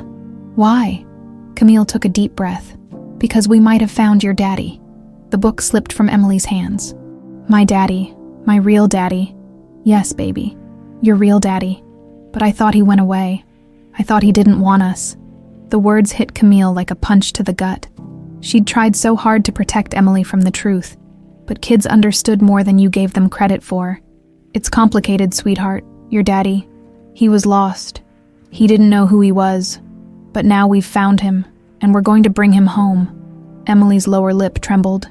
Why?" Camille took a deep breath. "Because we might have found your daddy." The book slipped from Emily's hands. "My daddy, my real daddy. Yes, baby, your real daddy. But I thought he went away. I thought he didn't want us." The words hit Camille like a punch to the gut. She'd tried so hard to protect Emily from the truth, but kids understood more than you gave them credit for. "It's complicated, sweetheart. Your daddy, he was lost. He didn't know who he was. But now we've found him, and we're going to bring him home." Emily's lower lip trembled.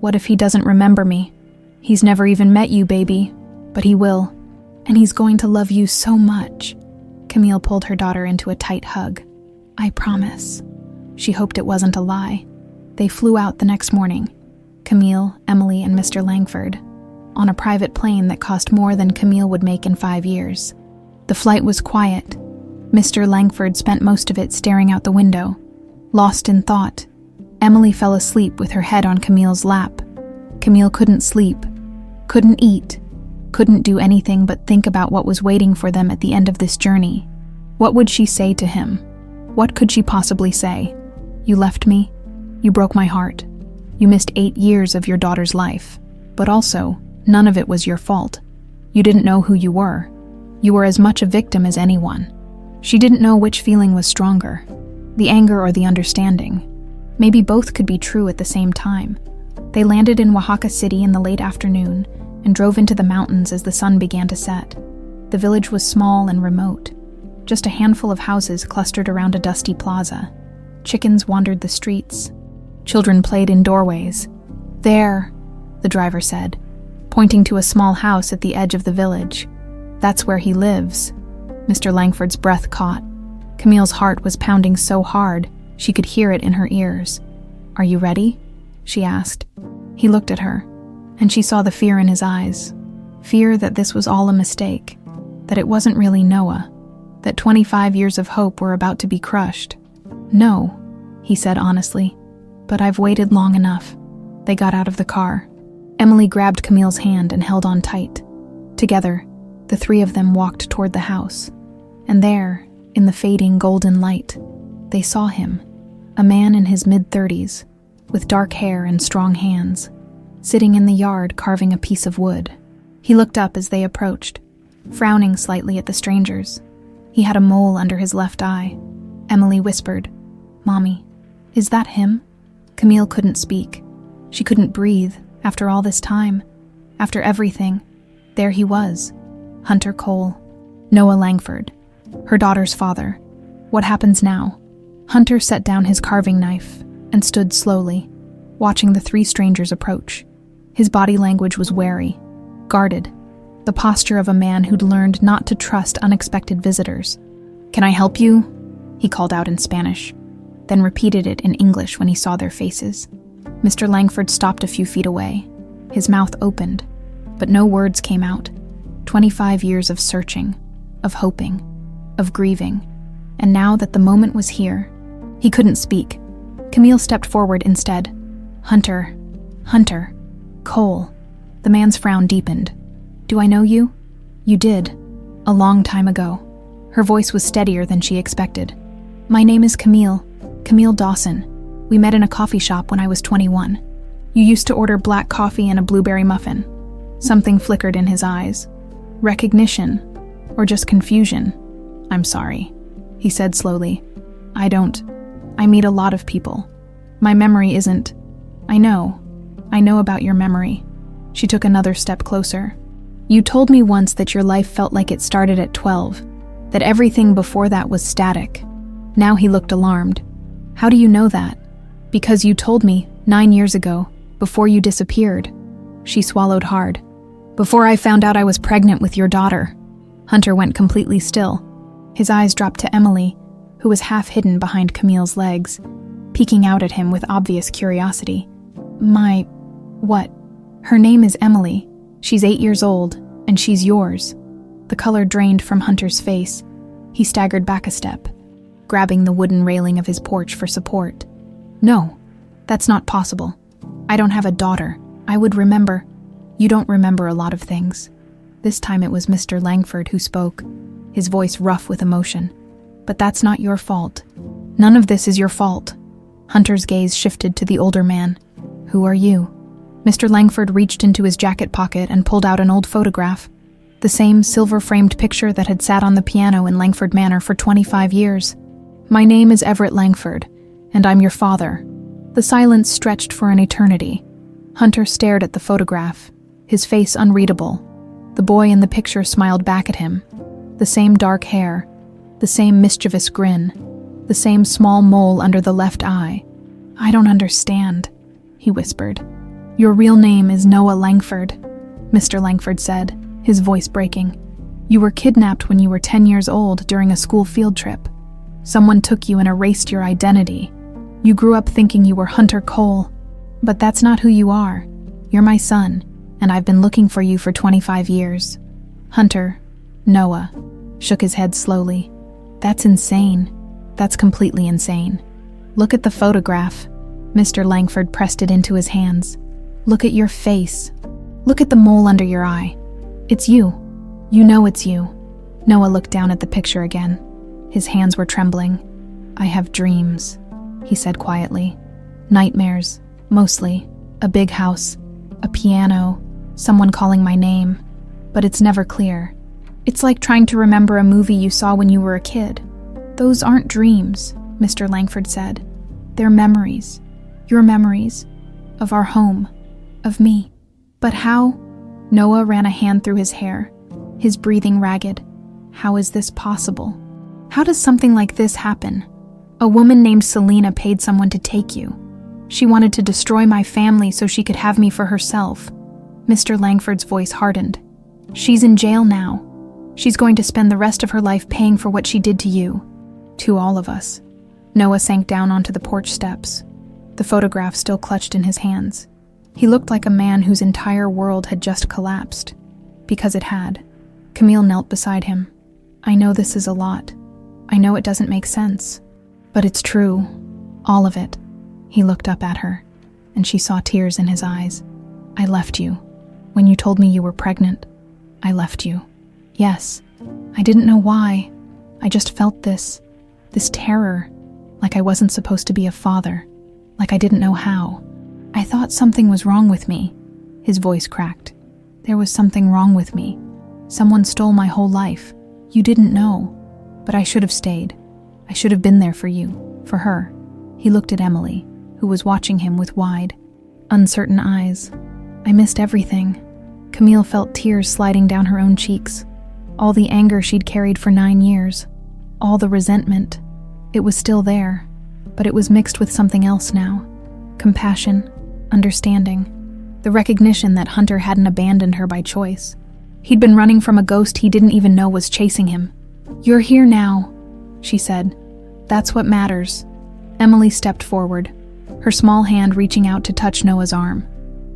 "What if he doesn't remember me? He's never even met you, baby. But he will. And he's going to love you so much." Camille pulled her daughter into a tight hug. "I promise." She hoped it wasn't a lie. They flew out the next morning, Camille, Emily, and Mr. Langford, on a private plane that cost more than Camille would make in 5 years. The flight was quiet. Mr. Langford spent most of it staring out the window, lost in thought. Emily fell asleep with her head on Camille's lap. Camille couldn't sleep, couldn't eat, couldn't do anything but think about what was waiting for them at the end of this journey. What would she say to him? What could she possibly say? "You left me. You broke my heart. You missed 8 years of your daughter's life. But also, none of it was your fault. You didn't know who you were. You were as much a victim as anyone." She didn't know which feeling was stronger, the anger or the understanding. Maybe both could be true at the same time. They landed in Oaxaca City in the late afternoon and drove into the mountains as the sun began to set. The village was small and remote. Just a handful of houses clustered around a dusty plaza. Chickens wandered the streets. Children played in doorways. "There," the driver said, pointing to a small house at the edge of the village. "That's where he lives." Mr. Langford's breath caught. Camille's heart was pounding so hard she could hear it in her ears. "Are you ready?" she asked. He looked at her, and she saw the fear in his eyes. Fear that this was all a mistake, that it wasn't really Noah, that 25 years of hope were about to be crushed. "No," he said honestly, "but I've waited long enough." They got out of the car. Emily grabbed Camille's hand and held on tight. Together, the three of them walked toward the house. And there, in the fading golden light, they saw him, a man in his mid-30s, with dark hair and strong hands, sitting in the yard carving a piece of wood. He looked up as they approached, frowning slightly at the strangers. He had a mole under his left eye. Emily whispered, "Mommy, is that him?" Camille couldn't speak. She couldn't breathe after all this time. After everything, there he was, Hunter Cole, Noah Langford, her daughter's father. What happens now? Hunter set down his carving knife and stood slowly, watching the three strangers approach. His body language was wary, guarded, the posture of a man who'd learned not to trust unexpected visitors. "Can I help you?" he called out in Spanish, then repeated it in English when he saw their faces. Mr. Langford stopped a few feet away. His mouth opened, but no words came out. 25 years of searching, of hoping, of grieving, and now that the moment was here, he couldn't speak. Camille stepped forward instead. Hunter, Cole." The man's frown deepened. "Do I know you?" "You did. A long time ago." Her voice was steadier than she expected. "My name is Camille Dawson. We met in a coffee shop when I was 21. You used to order black coffee and a blueberry muffin." Something flickered in his eyes. Recognition, or just confusion. "I'm sorry," he said slowly. I meet a lot of people. My memory isn't. I know about your memory." She took another step closer. "You told me once that your life felt like it started at 12, that everything before that was static." Now he looked alarmed. How do you know that? Because you told me 9 years ago, before you disappeared. She swallowed hard. Before I found out I was pregnant with your daughter. Hunter went completely still. His eyes dropped to Emily, who was half hidden behind Camille's legs, peeking out at him with obvious curiosity. What? Her name is Emily. She's 8 years old, and she's yours. The color drained from Hunter's face. He staggered back a step, grabbing the wooden railing of his porch for support. No, that's not possible. I don't have a daughter. I would remember. You don't remember a lot of things. This time it was Mr. Langford who spoke, his voice rough with emotion. But that's not your fault. None of this is your fault. Hunter's gaze shifted to the older man. Who are you? Mr. Langford reached into his jacket pocket and pulled out an old photograph. The same silver-framed picture that had sat on the piano in Langford Manor for 25 years. My name is Everett Langford, and I'm your father. The silence stretched for an eternity. Hunter stared at the photograph, his face unreadable. The boy in the picture smiled back at him. The same dark hair, the same mischievous grin, the same small mole under the left eye. I don't understand, he whispered. Your real name is Noah Langford, Mr. Langford said, his voice breaking. You were kidnapped when you were 10 years old during a school field trip. Someone took you and erased your identity. You grew up thinking you were Hunter Cole, but that's not who you are. You're my son, and I've been looking for you for 25 years. Hunter, Noah, shook his head slowly. That's insane. That's completely insane. Look at the photograph. Mr. Langford pressed it into his hands. Look at your face. Look at the mole under your eye. It's you. You know it's you. Noah looked down at the picture again. His hands were trembling. I have dreams, he said quietly. Nightmares, mostly. A big house, a piano, someone calling my name. But it's never clear. It's like trying to remember a movie you saw when you were a kid. Those aren't dreams, Mr. Langford said. They're memories. Your memories. Of our home. Of me. But how? Noah ran a hand through his hair, his breathing ragged. How is this possible? How does something like this happen? A woman named Selena paid someone to take you. She wanted to destroy my family so she could have me for herself. Mr. Langford's voice hardened. She's in jail now. She's going to spend the rest of her life paying for what she did to you. To all of us. Noah sank down onto the porch steps, the photograph still clutched in his hands. He looked like a man whose entire world had just collapsed. Because it had. Camille knelt beside him. I know this is a lot. I know it doesn't make sense. But it's true. All of it. He looked up at her, and she saw tears in his eyes. I left you. When you told me you were pregnant, I left you. Yes. I didn't know why. I just felt this terror, like I wasn't supposed to be a father, like I didn't know how. I thought something was wrong with me. His voice cracked. There was something wrong with me. Someone stole my whole life. You didn't know, but I should have stayed. I should have been there for you, for her. He looked at Emily, who was watching him with wide, uncertain eyes. I missed everything. Camille felt tears sliding down her own cheeks. All the anger she'd carried for 9 years. All the resentment. It was still there, but it was mixed with something else now. Compassion, understanding, the recognition that Hunter hadn't abandoned her by choice. He'd been running from a ghost he didn't even know was chasing him. You're here now, she said. That's what matters. Emily stepped forward, her small hand reaching out to touch Noah's arm.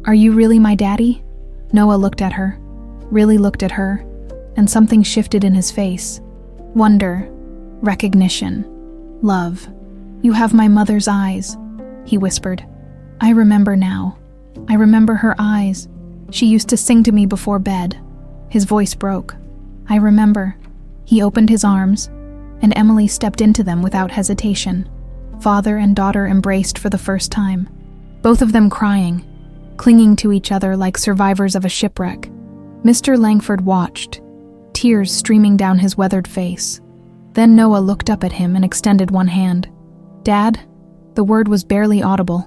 Are you really my daddy? Noah looked at her, really looked at her, and something shifted in his face. Wonder, recognition, love. You have my mother's eyes, he whispered. I remember now. I remember her eyes. She used to sing to me before bed. His voice broke. I remember. He opened his arms, and Emily stepped into them without hesitation. Father and daughter embraced for the first time, both of them crying, clinging to each other like survivors of a shipwreck. Mr. Langford watched, tears streaming down his weathered face. Then Noah looked up at him and extended one hand. Dad? The word was barely audible,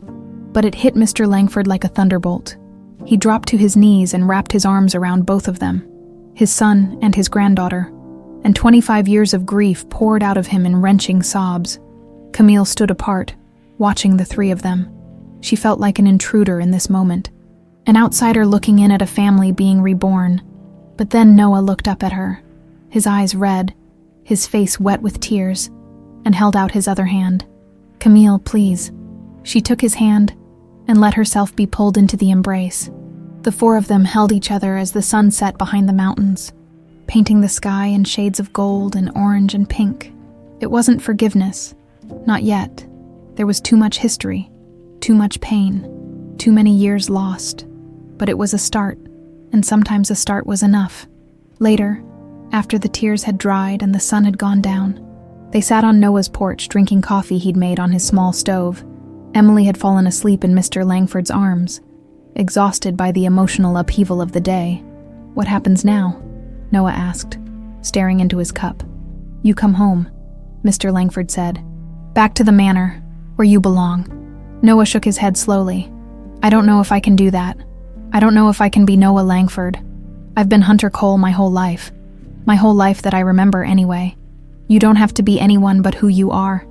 but it hit Mr. Langford like a thunderbolt. He dropped to his knees and wrapped his arms around both of them, his son and his granddaughter, and 25 years of grief poured out of him in wrenching sobs. Camille stood apart, watching the three of them. She felt like an intruder in this moment, an outsider looking in at a family being reborn. But then Noah looked up at her, his eyes red, his face wet with tears, and held out his other hand. "Camille, please." She took his hand and let herself be pulled into the embrace. The four of them held each other as the sun set behind the mountains, painting the sky in shades of gold and orange and pink. It wasn't forgiveness. Not yet. There was too much history, too much pain, too many years lost. But it was a start, and sometimes a start was enough. Later, after the tears had dried and the sun had gone down, they sat on Noah's porch drinking coffee he'd made on his small stove. Emily had fallen asleep in Mr. Langford's arms, exhausted by the emotional upheaval of the day. "What happens now?" Noah asked, staring into his cup. "You come home," Mr. Langford said. "Back to the manor, where you belong." Noah shook his head slowly. "I don't know if I can do that. I don't know if I can be Noah Langford. I've been Hunter Cole my whole life. My whole life that I remember anyway. You don't have to be anyone but who you are,"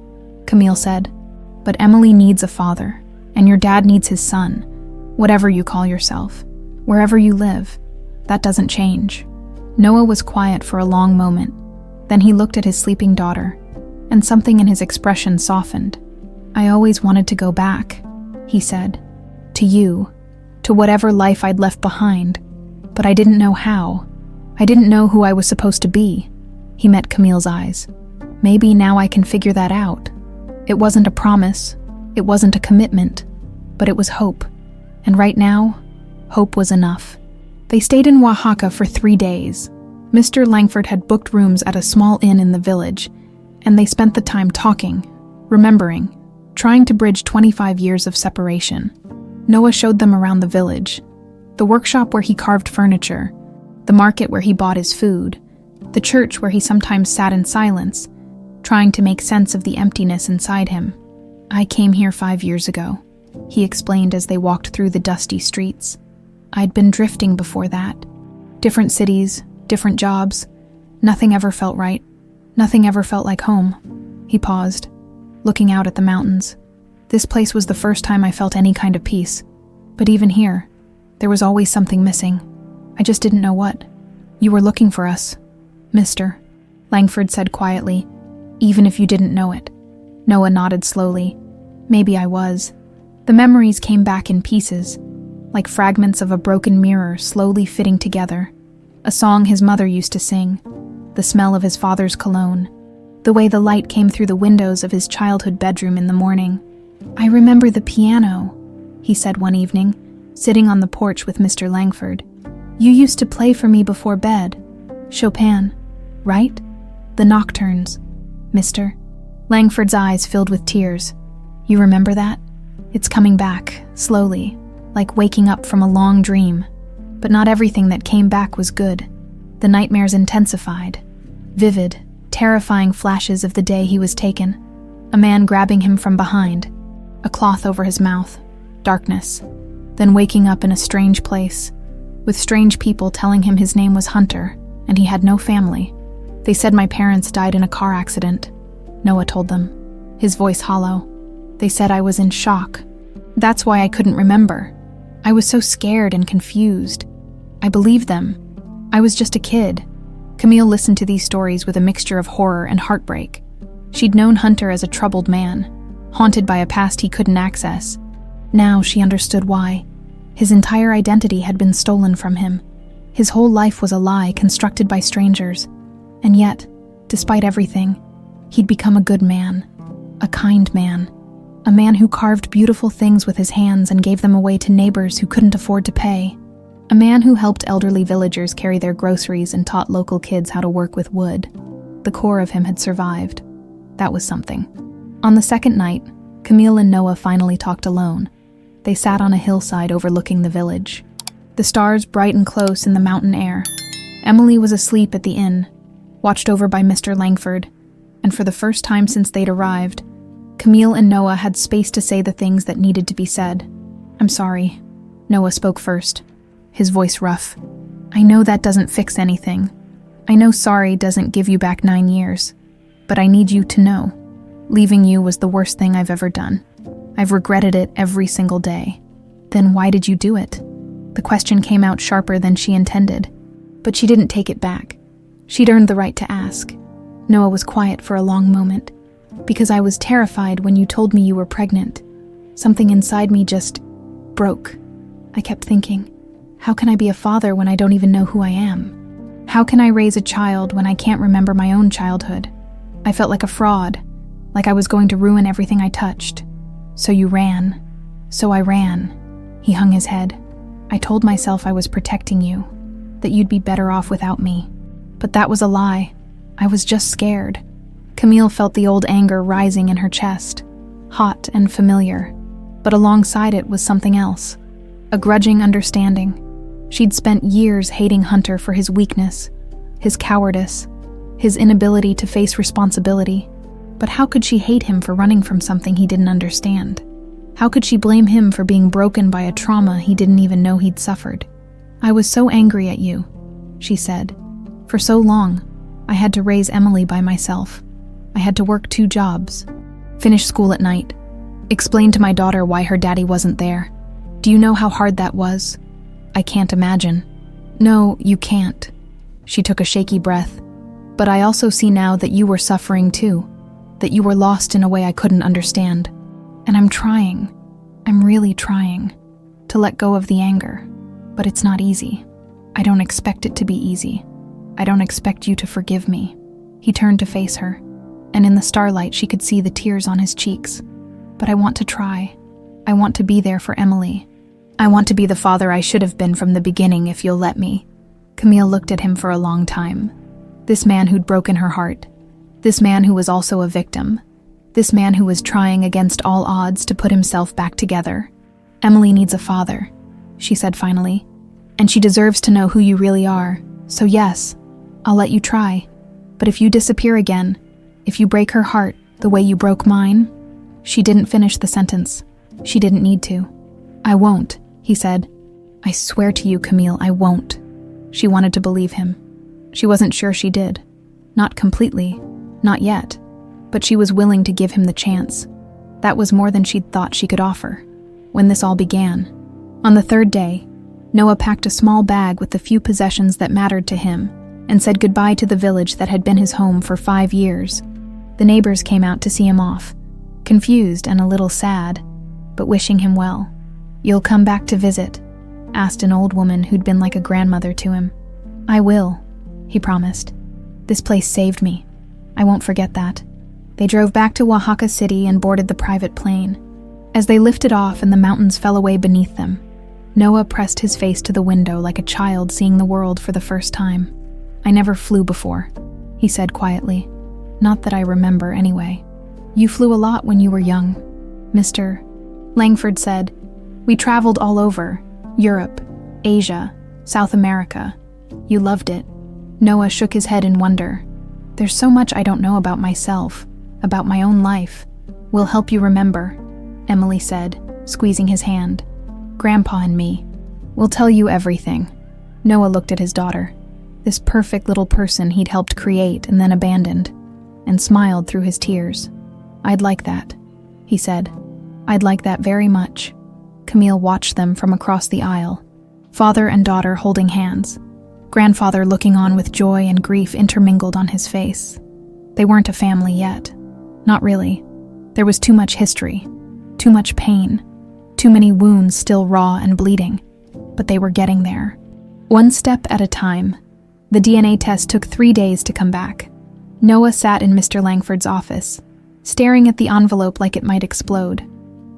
Camille said. "But Emily needs a father, and your dad needs his son. Whatever you call yourself, wherever you live, that doesn't change." Noah was quiet for a long moment. Then he looked at his sleeping daughter, and something in his expression softened. "I always wanted to go back," he said. "To you, to whatever life I'd left behind, but I didn't know how. I didn't know who I was supposed to be." He met Camille's eyes. "Maybe now I can figure that out." It wasn't a promise, it wasn't a commitment, but it was hope. And right now, hope was enough. They stayed in Oaxaca for 3 days. Mr. Langford had booked rooms at a small inn in the village, and they spent the time talking, remembering, trying to bridge 25 years of separation. Noah showed them around the village, the workshop where he carved furniture, the market where he bought his food, the church where he sometimes sat in silence, trying to make sense of the emptiness inside him. "I came here 5 years ago," he explained as they walked through the dusty streets. "I'd been drifting before that. Different cities, different jobs. Nothing ever felt right. Nothing ever felt like home." He paused, looking out at the mountains. "This place was the first time I felt any kind of peace. But even here, there was always something missing. I just didn't know what." "You were looking for us, Mr. Langford said quietly, "even if you didn't know it." Noah nodded slowly. "Maybe I was." The memories came back in pieces, like fragments of a broken mirror slowly fitting together. A song his mother used to sing, the smell of his father's cologne, the way the light came through the windows of his childhood bedroom in the morning. "I remember the piano," he said one evening, sitting on the porch with Mr. Langford. "You used to play for me before bed. Chopin, right? The nocturnes, Mr. Langford's eyes filled with tears. "You remember that? It's coming back, slowly, like waking up from a long dream. But not everything that came back was good. The nightmares intensified. Vivid, terrifying flashes of the day he was taken. A man grabbing him from behind, a cloth over his mouth, darkness. Then waking up in a strange place, with strange people telling him his name was Hunter, and he had no family. They said my parents died in a car accident," Noah told them, his voice hollow. "They said I was in shock. That's why I couldn't remember. I was so scared and confused. I believed them. I was just a kid." Camille listened to these stories with a mixture of horror and heartbreak. She'd known Hunter as a troubled man, haunted by a past he couldn't access. Now she understood why. His entire identity had been stolen from him. His whole life was a lie constructed by strangers. And yet, despite everything, he'd become a good man, a kind man, a man who carved beautiful things with his hands and gave them away to neighbors who couldn't afford to pay. A man who helped elderly villagers carry their groceries and taught local kids how to work with wood. The core of him had survived. That was something. On the second night, Camille and Noah finally talked alone. They sat on a hillside overlooking the village, the stars bright and close in the mountain air. Emily was asleep at the inn, watched over by Mr. Langford, and for the first time since they'd arrived, Camille and Noah had space to say the things that needed to be said. "I'm sorry," Noah spoke first, his voice rough. "I know that doesn't fix anything. I know sorry doesn't give you back 9 years, but I need you to know. Leaving you was the worst thing I've ever done." I've regretted it every single day." "Then why did you do it?" The question came out sharper than she intended, but she didn't take it back. She'd earned the right to ask. Noah was quiet for a long moment. "Because I was terrified when you told me you were pregnant. Something inside me just broke. I kept thinking, how can I be a father when I don't even know who I am? How can I raise a child when I can't remember my own childhood? I felt like a fraud, like I was going to ruin everything I touched. So you ran. So I ran." He hung his head. "I told myself I was protecting you, that you'd be better off without me. But that was a lie. I was just scared." Camille felt the old anger rising in her chest, hot and familiar, but alongside it was something else, a grudging understanding. She'd spent years hating Hunter for his weakness, his cowardice, his inability to face responsibility. But how could she hate him for running from something he didn't understand? How could she blame him for being broken by a trauma he didn't even know he'd suffered? "I was so angry at you," she said. "For so long, I had to raise Emily by myself. I had to work 2 jobs, finish school at night, explain to my daughter why her daddy wasn't there. Do you know how hard that was? I can't imagine." "No, you can't." She took a shaky breath. "But I also see now that you were suffering too, that you were lost in a way I couldn't understand. And I'm really trying, to let go of the anger. But it's not easy. I don't expect it to be easy. I don't expect you to forgive me." He turned to face her, and in the starlight she could see the tears on his cheeks. "But I want to try. I want to be there for Emily. I want to be the father I should have been from the beginning if you'll let me." Camille looked at him for a long time. This man who'd broken her heart. This man who was also a victim. This man who was trying against all odds to put himself back together. "Emily needs a father," she said finally. "And she deserves to know who you really are. So yes, I'll let you try. But if you disappear again, if you break her heart the way you broke mine..." She didn't finish the sentence. She didn't need to. "I won't," he said. "I swear to you, Camille, I won't." She wanted to believe him. She wasn't sure she did. Not completely. Not yet. But she was willing to give him the chance. That was more than she'd thought she could offer. When this all began, on the 3rd day, Noah packed a small bag with the few possessions that mattered to him and said goodbye to the village that had been his home for 5 years. The neighbors came out to see him off, confused and a little sad, but wishing him well. "You'll come back to visit?" asked an old woman who'd been like a grandmother to him. "I will," he promised. "This place saved me. I won't forget that." They drove back to Oaxaca City and boarded the private plane. As they lifted off and the mountains fell away beneath them, Noah pressed his face to the window like a child seeing the world for the first time. "I never flew before," he said quietly. "Not that I remember, anyway." "You flew a lot when you were young, Mr. Langford said. "We traveled all over, Europe, Asia, South America. You loved it." Noah shook his head in wonder. "There's so much I don't know about myself, about my own life." "We'll help you remember," Emily said, squeezing his hand. "Grandpa and me. We'll tell you everything." Noah looked at his daughter, this perfect little person he'd helped create and then abandoned, and smiled through his tears. "I'd like that," he said. "I'd like that very much." Camille watched them from across the aisle, father and daughter holding hands, grandfather looking on with joy and grief intermingled on his face. They weren't a family yet. Not really. There was too much history, too much pain, too many wounds still raw and bleeding. But they were getting there. One step at a time. The DNA test took 3 days to come back. Noah sat in Mr. Langford's office, staring at the envelope like it might explode.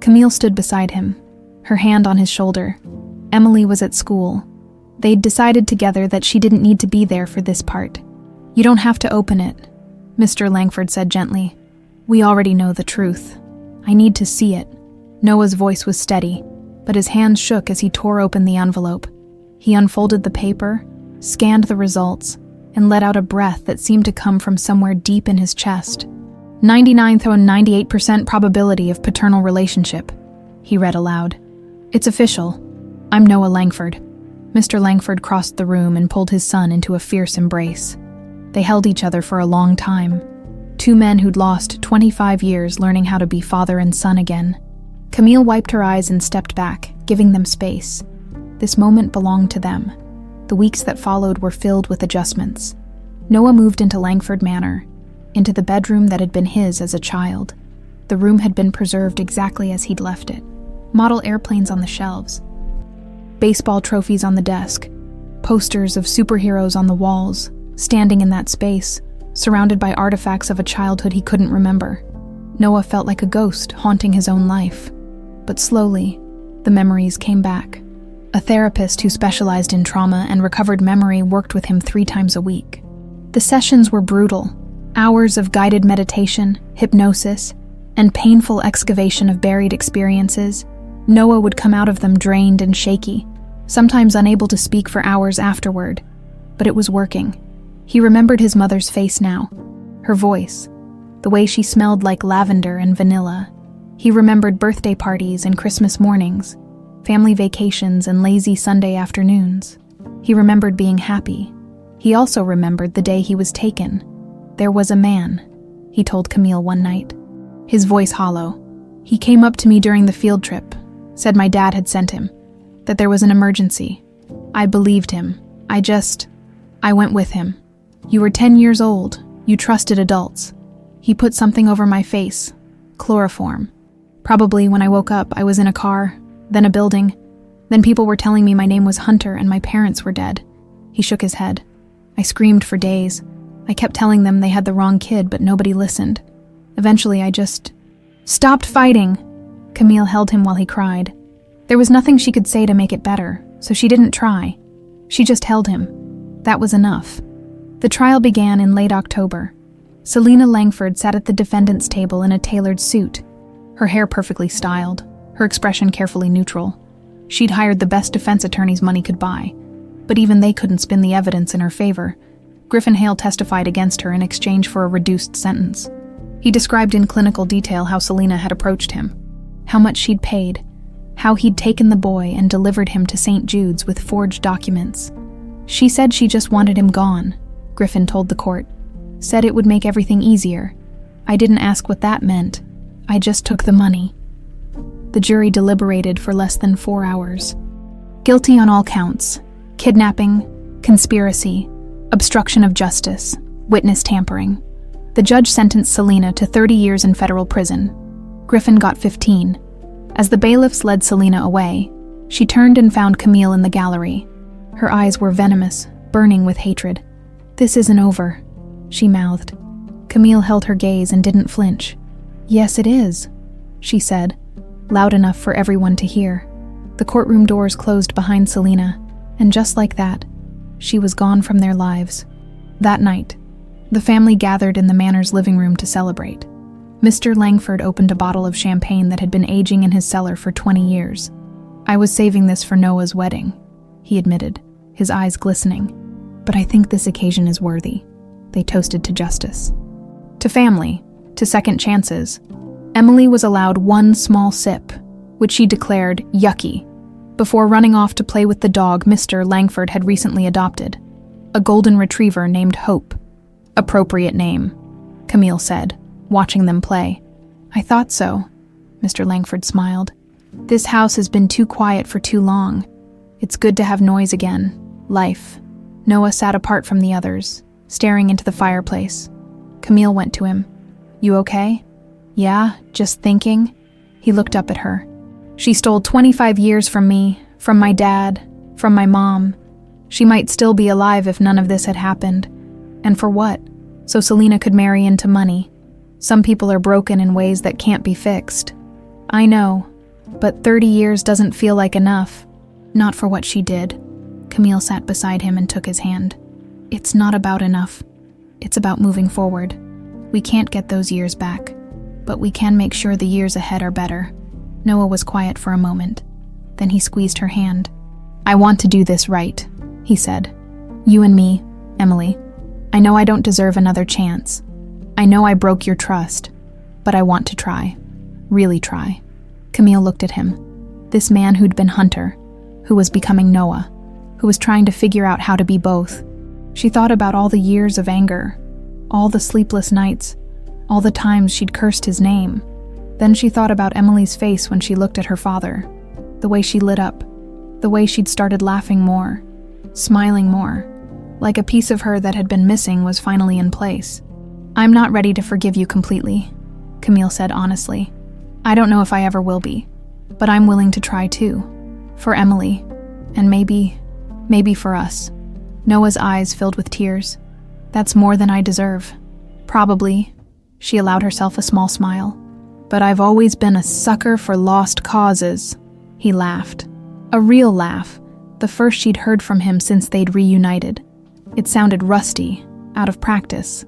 Camille stood beside him, her hand on his shoulder. Emily was at school. They'd decided together that she didn't need to be there for this part. "You don't have to open it," Mr. Langford said gently. "We already know the truth. I need to see it." Noah's voice was steady, but his hands shook as he tore open the envelope. He unfolded the paper, scanned the results, and let out a breath that seemed to come from somewhere deep in his chest. 99.98% probability of paternal relationship, he read aloud. "It's official. I'm Noah Langford." Mr. Langford crossed the room and pulled his son into a fierce embrace. They held each other for a long time. Two men who'd lost 25 years learning how to be father and son again. Camille wiped her eyes and stepped back, giving them space. This moment belonged to them. The weeks that followed were filled with adjustments. Noah moved into Langford Manor, into the bedroom that had been his as a child. The room had been preserved exactly as he'd left it. Model airplanes on the shelves, baseball trophies on the desk, posters of superheroes on the walls, standing in that space, surrounded by artifacts of a childhood he couldn't remember. Noah felt like a ghost haunting his own life. But slowly, the memories came back. A therapist who specialized in trauma and recovered memory worked with him 3 times a week. The sessions were brutal. Hours of guided meditation, hypnosis, and painful excavation of buried experiences. Noah would come out of them drained and shaky, sometimes unable to speak for hours afterward. But it was working. He remembered his mother's face now, her voice, the way she smelled like lavender and vanilla. He remembered birthday parties and Christmas mornings, family vacations and lazy Sunday afternoons. He remembered being happy. He also remembered the day he was taken. There was a man, he told Camille one night, his voice hollow. He came up to me during the field trip, said my dad had sent him, that there was an emergency. I believed him. I went with him. You were 10 years old. You trusted adults. He put something over my face, chloroform. Probably when I woke up, I was in a car, then a building. Then people were telling me my name was Hunter and my parents were dead. He shook his head. I screamed for days. I kept telling them they had the wrong kid, but nobody listened. Eventually, I just stopped fighting. Camille held him while he cried. There was nothing she could say to make it better, so she didn't try. She just held him. That was enough. The trial began in late October. Selena Langford sat at the defendant's table in a tailored suit, her hair perfectly styled, her expression carefully neutral. She'd hired the best defense attorneys money could buy, but even they couldn't spin the evidence in her favor. Griffin Hale testified against her in exchange for a reduced sentence. He described in clinical detail how Selena had approached him, how much she'd paid, how he'd taken the boy and delivered him to St. Jude's with forged documents. She said she just wanted him gone, Griffin told the court. Said it would make everything easier. I didn't ask what that meant. I just took the money. The jury deliberated for less than 4 hours. Guilty on all counts: kidnapping, conspiracy, obstruction of justice, witness tampering. The judge sentenced Selena to 30 years in federal prison. Griffin got 15. As the bailiffs led Selena away, she turned and found Camille in the gallery. Her eyes were venomous, burning with hatred. "This isn't over," she mouthed. Camille held her gaze and didn't flinch. "Yes, it is," she said, loud enough for everyone to hear. The courtroom doors closed behind Selena, and just like that, she was gone from their lives. That night, the family gathered in the manor's living room to celebrate. Mr. Langford opened a bottle of champagne that had been aging in his cellar for 20 years. "I was saving this for Noah's wedding," he admitted, his eyes glistening. "But I think this occasion is worthy." They toasted to justice, to family, to second chances. Emily was allowed one small sip, which she declared yucky, before running off to play with the dog Mr. Langford had recently adopted, a golden retriever named Hope. "Appropriate name," Camille said, watching them play. "I thought so," Mr. Langford smiled. "This house has been too quiet for too long. It's good to have noise again, life." Noah sat apart from the others, staring into the fireplace. Camille went to him. "You okay?" "Yeah, just thinking." He looked up at her. "She stole 25 years from me, from my dad, from my mom. She might still be alive if none of this had happened. And for what? So Selena could marry into money. Some people are broken in ways that can't be fixed." "I know, but 30 years doesn't feel like enough." "Not for what she did." Camille sat beside him and took his hand. "It's not about enough. It's about moving forward. We can't get those years back, but we can make sure the years ahead are better." Noah was quiet for a moment. Then he squeezed her hand. "I want to do this right," he said. "You and me, Emily. I know I don't deserve another chance. I know I broke your trust, but I want to try. Really try." Camille looked at him. This man who'd been Hunter, who was becoming Noah, who was trying to figure out how to be both. She thought about all the years of anger, all the sleepless nights, all the times she'd cursed his name. Then she thought about Emily's face when she looked at her father, the way she lit up, the way she'd started laughing more, smiling more, like a piece of her that had been missing was finally in place. "I'm not ready to forgive you completely," Camille said honestly. "I don't know if I ever will be, but I'm willing to try too. For Emily, and maybe for us." Noah's eyes filled with tears. "That's more than I deserve." "Probably." She allowed herself a small smile. "But I've always been a sucker for lost causes." He laughed. A real laugh, the first she'd heard from him since they'd reunited. It sounded rusty, out of practice,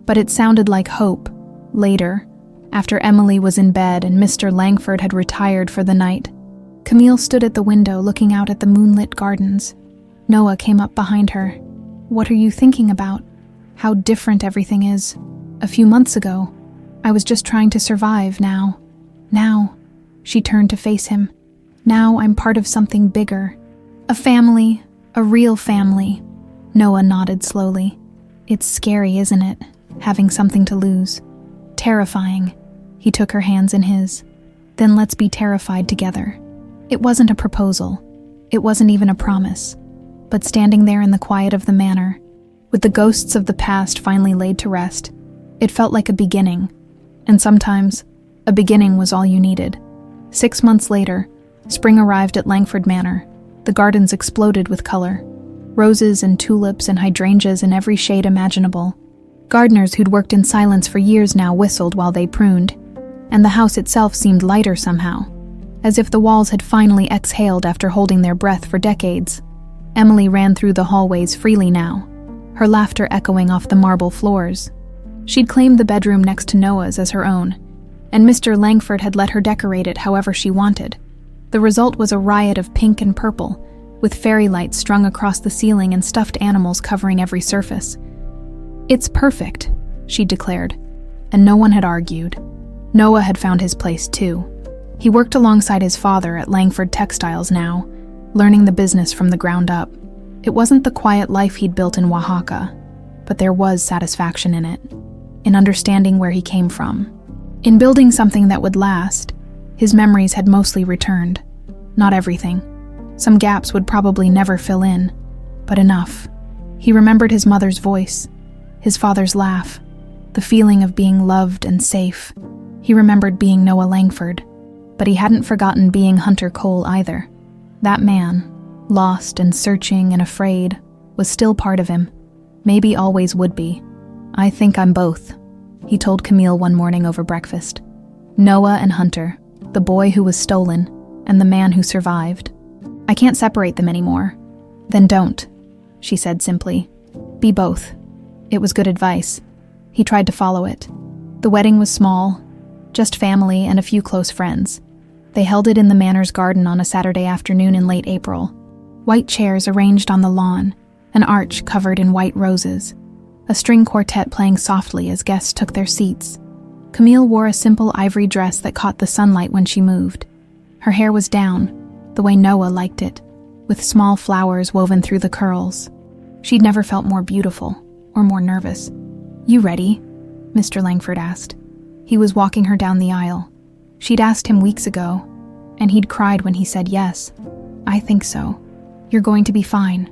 but it sounded like hope. Later, after Emily was in bed and Mr. Langford had retired for the night, Camille stood at the window looking out at the moonlit gardens. Noah came up behind her. "What are you thinking about? How different everything is. A few months ago, I was just trying to survive. Now, she turned to face him. Now I'm part of something bigger. A family, a real family." Noah nodded slowly. "It's scary, isn't it? Having something to lose. Terrifying." He took her hands in his. "Then let's be terrified together." It wasn't a proposal. It wasn't even a promise. But standing there in the quiet of the manor, with the ghosts of the past finally laid to rest, it felt like a beginning. And sometimes, a beginning was all you needed. 6 months later, spring arrived at Langford Manor. The gardens exploded with color. Roses and tulips and hydrangeas in every shade imaginable. Gardeners who'd worked in silence for years now whistled while they pruned, and the house itself seemed lighter somehow, as if the walls had finally exhaled after holding their breath for decades. Emily ran through the hallways freely now, her laughter echoing off the marble floors. She'd claimed the bedroom next to Noah's as her own, and Mr. Langford had let her decorate it however she wanted. The result was a riot of pink and purple, with fairy lights strung across the ceiling and stuffed animals covering every surface. "It's perfect," she declared, and no one had argued. Noah had found his place too. He worked alongside his father at Langford Textiles now, learning the business from the ground up. It wasn't the quiet life he'd built in Oaxaca, but there was satisfaction in it, in understanding where he came from. In building something that would last, his memories had mostly returned. Not everything. Some gaps would probably never fill in, but enough. He remembered his mother's voice, his father's laugh, the feeling of being loved and safe. He remembered being Noah Langford, but he hadn't forgotten being Hunter Cole either. That man, lost and searching and afraid, was still part of him. Maybe always would be. "I think I'm both," he told Camille one morning over breakfast. Noah and Hunter, the boy who was stolen, and the man who survived. "I can't separate them anymore." "Then don't," she said simply. "Be both." It was good advice. He tried to follow it. The wedding was small, just family and a few close friends. They held it in the manor's garden on a Saturday afternoon in late April. White chairs arranged on the lawn, an arch covered in white roses, a string quartet playing softly as guests took their seats. Camille wore a simple ivory dress that caught the sunlight when she moved. Her hair was down, the way Noah liked it, with small flowers woven through the curls. She'd never felt more beautiful, or more nervous. "You ready?" Mr. Langford asked. He was walking her down the aisle. She'd asked him weeks ago, and he'd cried when he said yes. "I think so. You're going to be fine.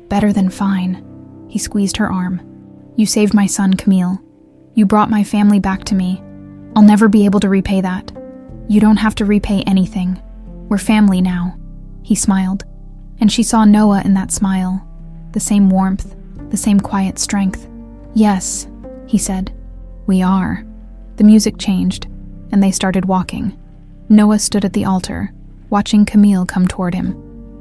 Better than fine." He squeezed her arm. "You saved my son, Camille. You brought my family back to me. I'll never be able to repay that. You don't have to repay anything. We're family now." He smiled, and she saw Noah in that smile, the same warmth, the same quiet strength. "Yes," he said. "We are." The music changed, and they started walking. Noah stood at the altar, watching Camille come toward him.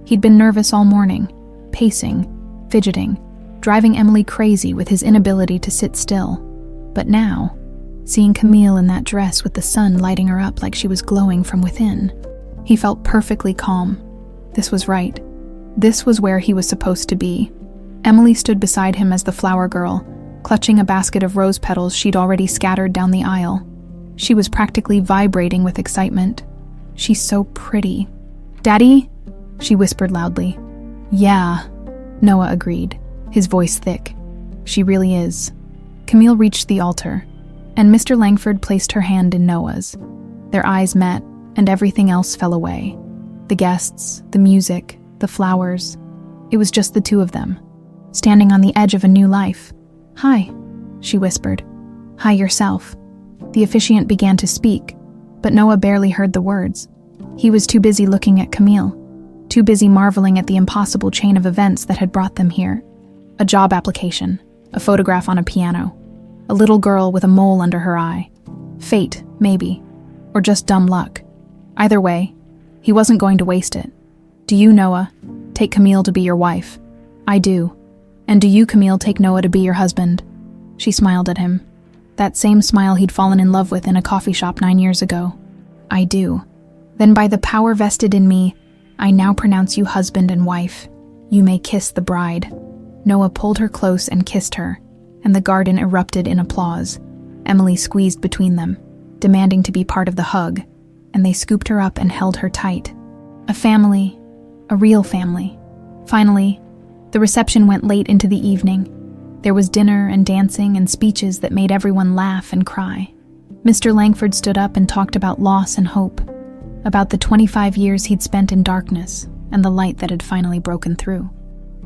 He'd been nervous all morning, pacing, fidgeting, driving Emily crazy with his inability to sit still. But now, seeing Camille in that dress with the sun lighting her up like she was glowing from within, he felt perfectly calm. This was right. This was where he was supposed to be. Emily stood beside him as the flower girl, clutching a basket of rose petals she'd already scattered down the aisle. She was practically vibrating with excitement. "She's so pretty." "Daddy?" she whispered loudly. "Yeah," Noah agreed, his voice thick. "She really is." Camille reached the altar, and Mr. Langford placed her hand in Noah's. Their eyes met, and everything else fell away. The guests, the music, the flowers. It was just the two of them, standing on the edge of a new life. "Hi," she whispered. "Hi yourself." The officiant began to speak, but Noah barely heard the words. He was too busy looking at Camille, too busy marveling at the impossible chain of events that had brought them here. A job application, a photograph on a piano, a little girl with a mole under her eye. Fate, maybe, or just dumb luck. Either way, he wasn't going to waste it. "Do you, Noah, take Camille to be your wife?" "I do." "And do you, Camille, take Noah to be your husband?" She smiled at him. That same smile he'd fallen in love with in a coffee shop 9 years ago. "I do." "Then by the power vested in me, I now pronounce you husband and wife. You may kiss the bride." Noah pulled her close and kissed her, and the garden erupted in applause. Emily squeezed between them, demanding to be part of the hug, and they scooped her up and held her tight. A family, a real family. Finally, the reception went late into the evening. There was dinner and dancing and speeches that made everyone laugh and cry. Mr. Langford stood up and talked about loss and hope, about the 25 years he'd spent in darkness and the light that had finally broken through.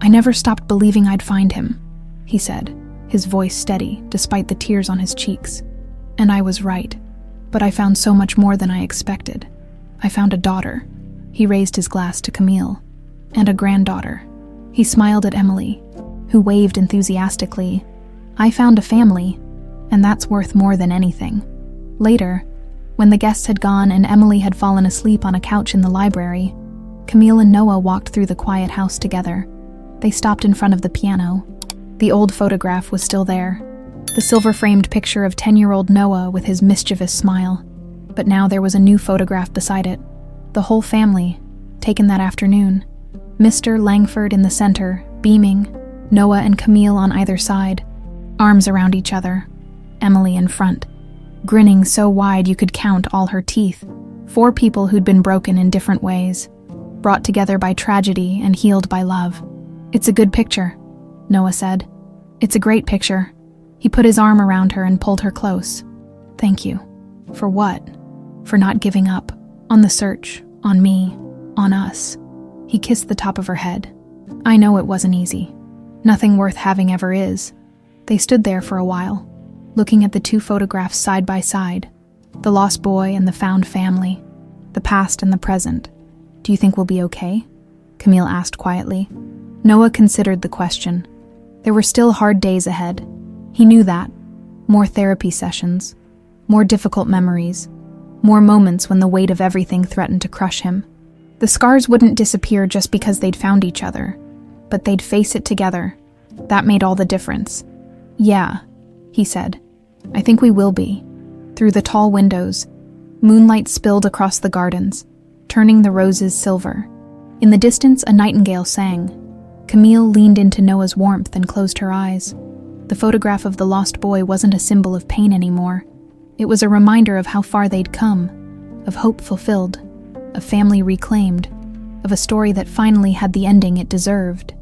"I never stopped believing I'd find him," he said, his voice steady despite the tears on his cheeks. "And I was right, but I found so much more than I expected. I found a daughter." He raised his glass to Camille. "And a granddaughter." He smiled at Emily, who waved enthusiastically. "I found a family, and that's worth more than anything." Later, when the guests had gone and Emily had fallen asleep on a couch in the library, Camille and Noah walked through the quiet house together. They stopped in front of the piano. The old photograph was still there, the silver-framed picture of 10-year-old Noah with his mischievous smile. But now there was a new photograph beside it, the whole family, taken that afternoon. Mr. Langford in the center, beaming, Noah and Camille on either side, arms around each other, Emily in front, grinning so wide you could count all her teeth. 4 people who'd been broken in different ways, brought together by tragedy and healed by love. "It's a good picture," Noah said. "It's a great picture." He put his arm around her and pulled her close. "Thank you." "For what?" "For not giving up. On the search. On me. On us." He kissed the top of her head. "I know it wasn't easy. Nothing worth having ever is." They stood there for a while, looking at the 2 photographs side by side, the lost boy and the found family, the past and the present. "Do you think we'll be okay?" Camille asked quietly. Noah considered the question. There were still hard days ahead. He knew that. More therapy sessions, more difficult memories, more moments when the weight of everything threatened to crush him. The scars wouldn't disappear just because they'd found each other, but they'd face it together. That made all the difference. "Yeah," he said. "I think we will be." Through the tall windows, moonlight spilled across the gardens, turning the roses silver. In the distance, a nightingale sang. Camille leaned into Noah's warmth and closed her eyes. The photograph of the lost boy wasn't a symbol of pain anymore. It was a reminder of how far they'd come, of hope fulfilled, of family reclaimed, of a story that finally had the ending it deserved.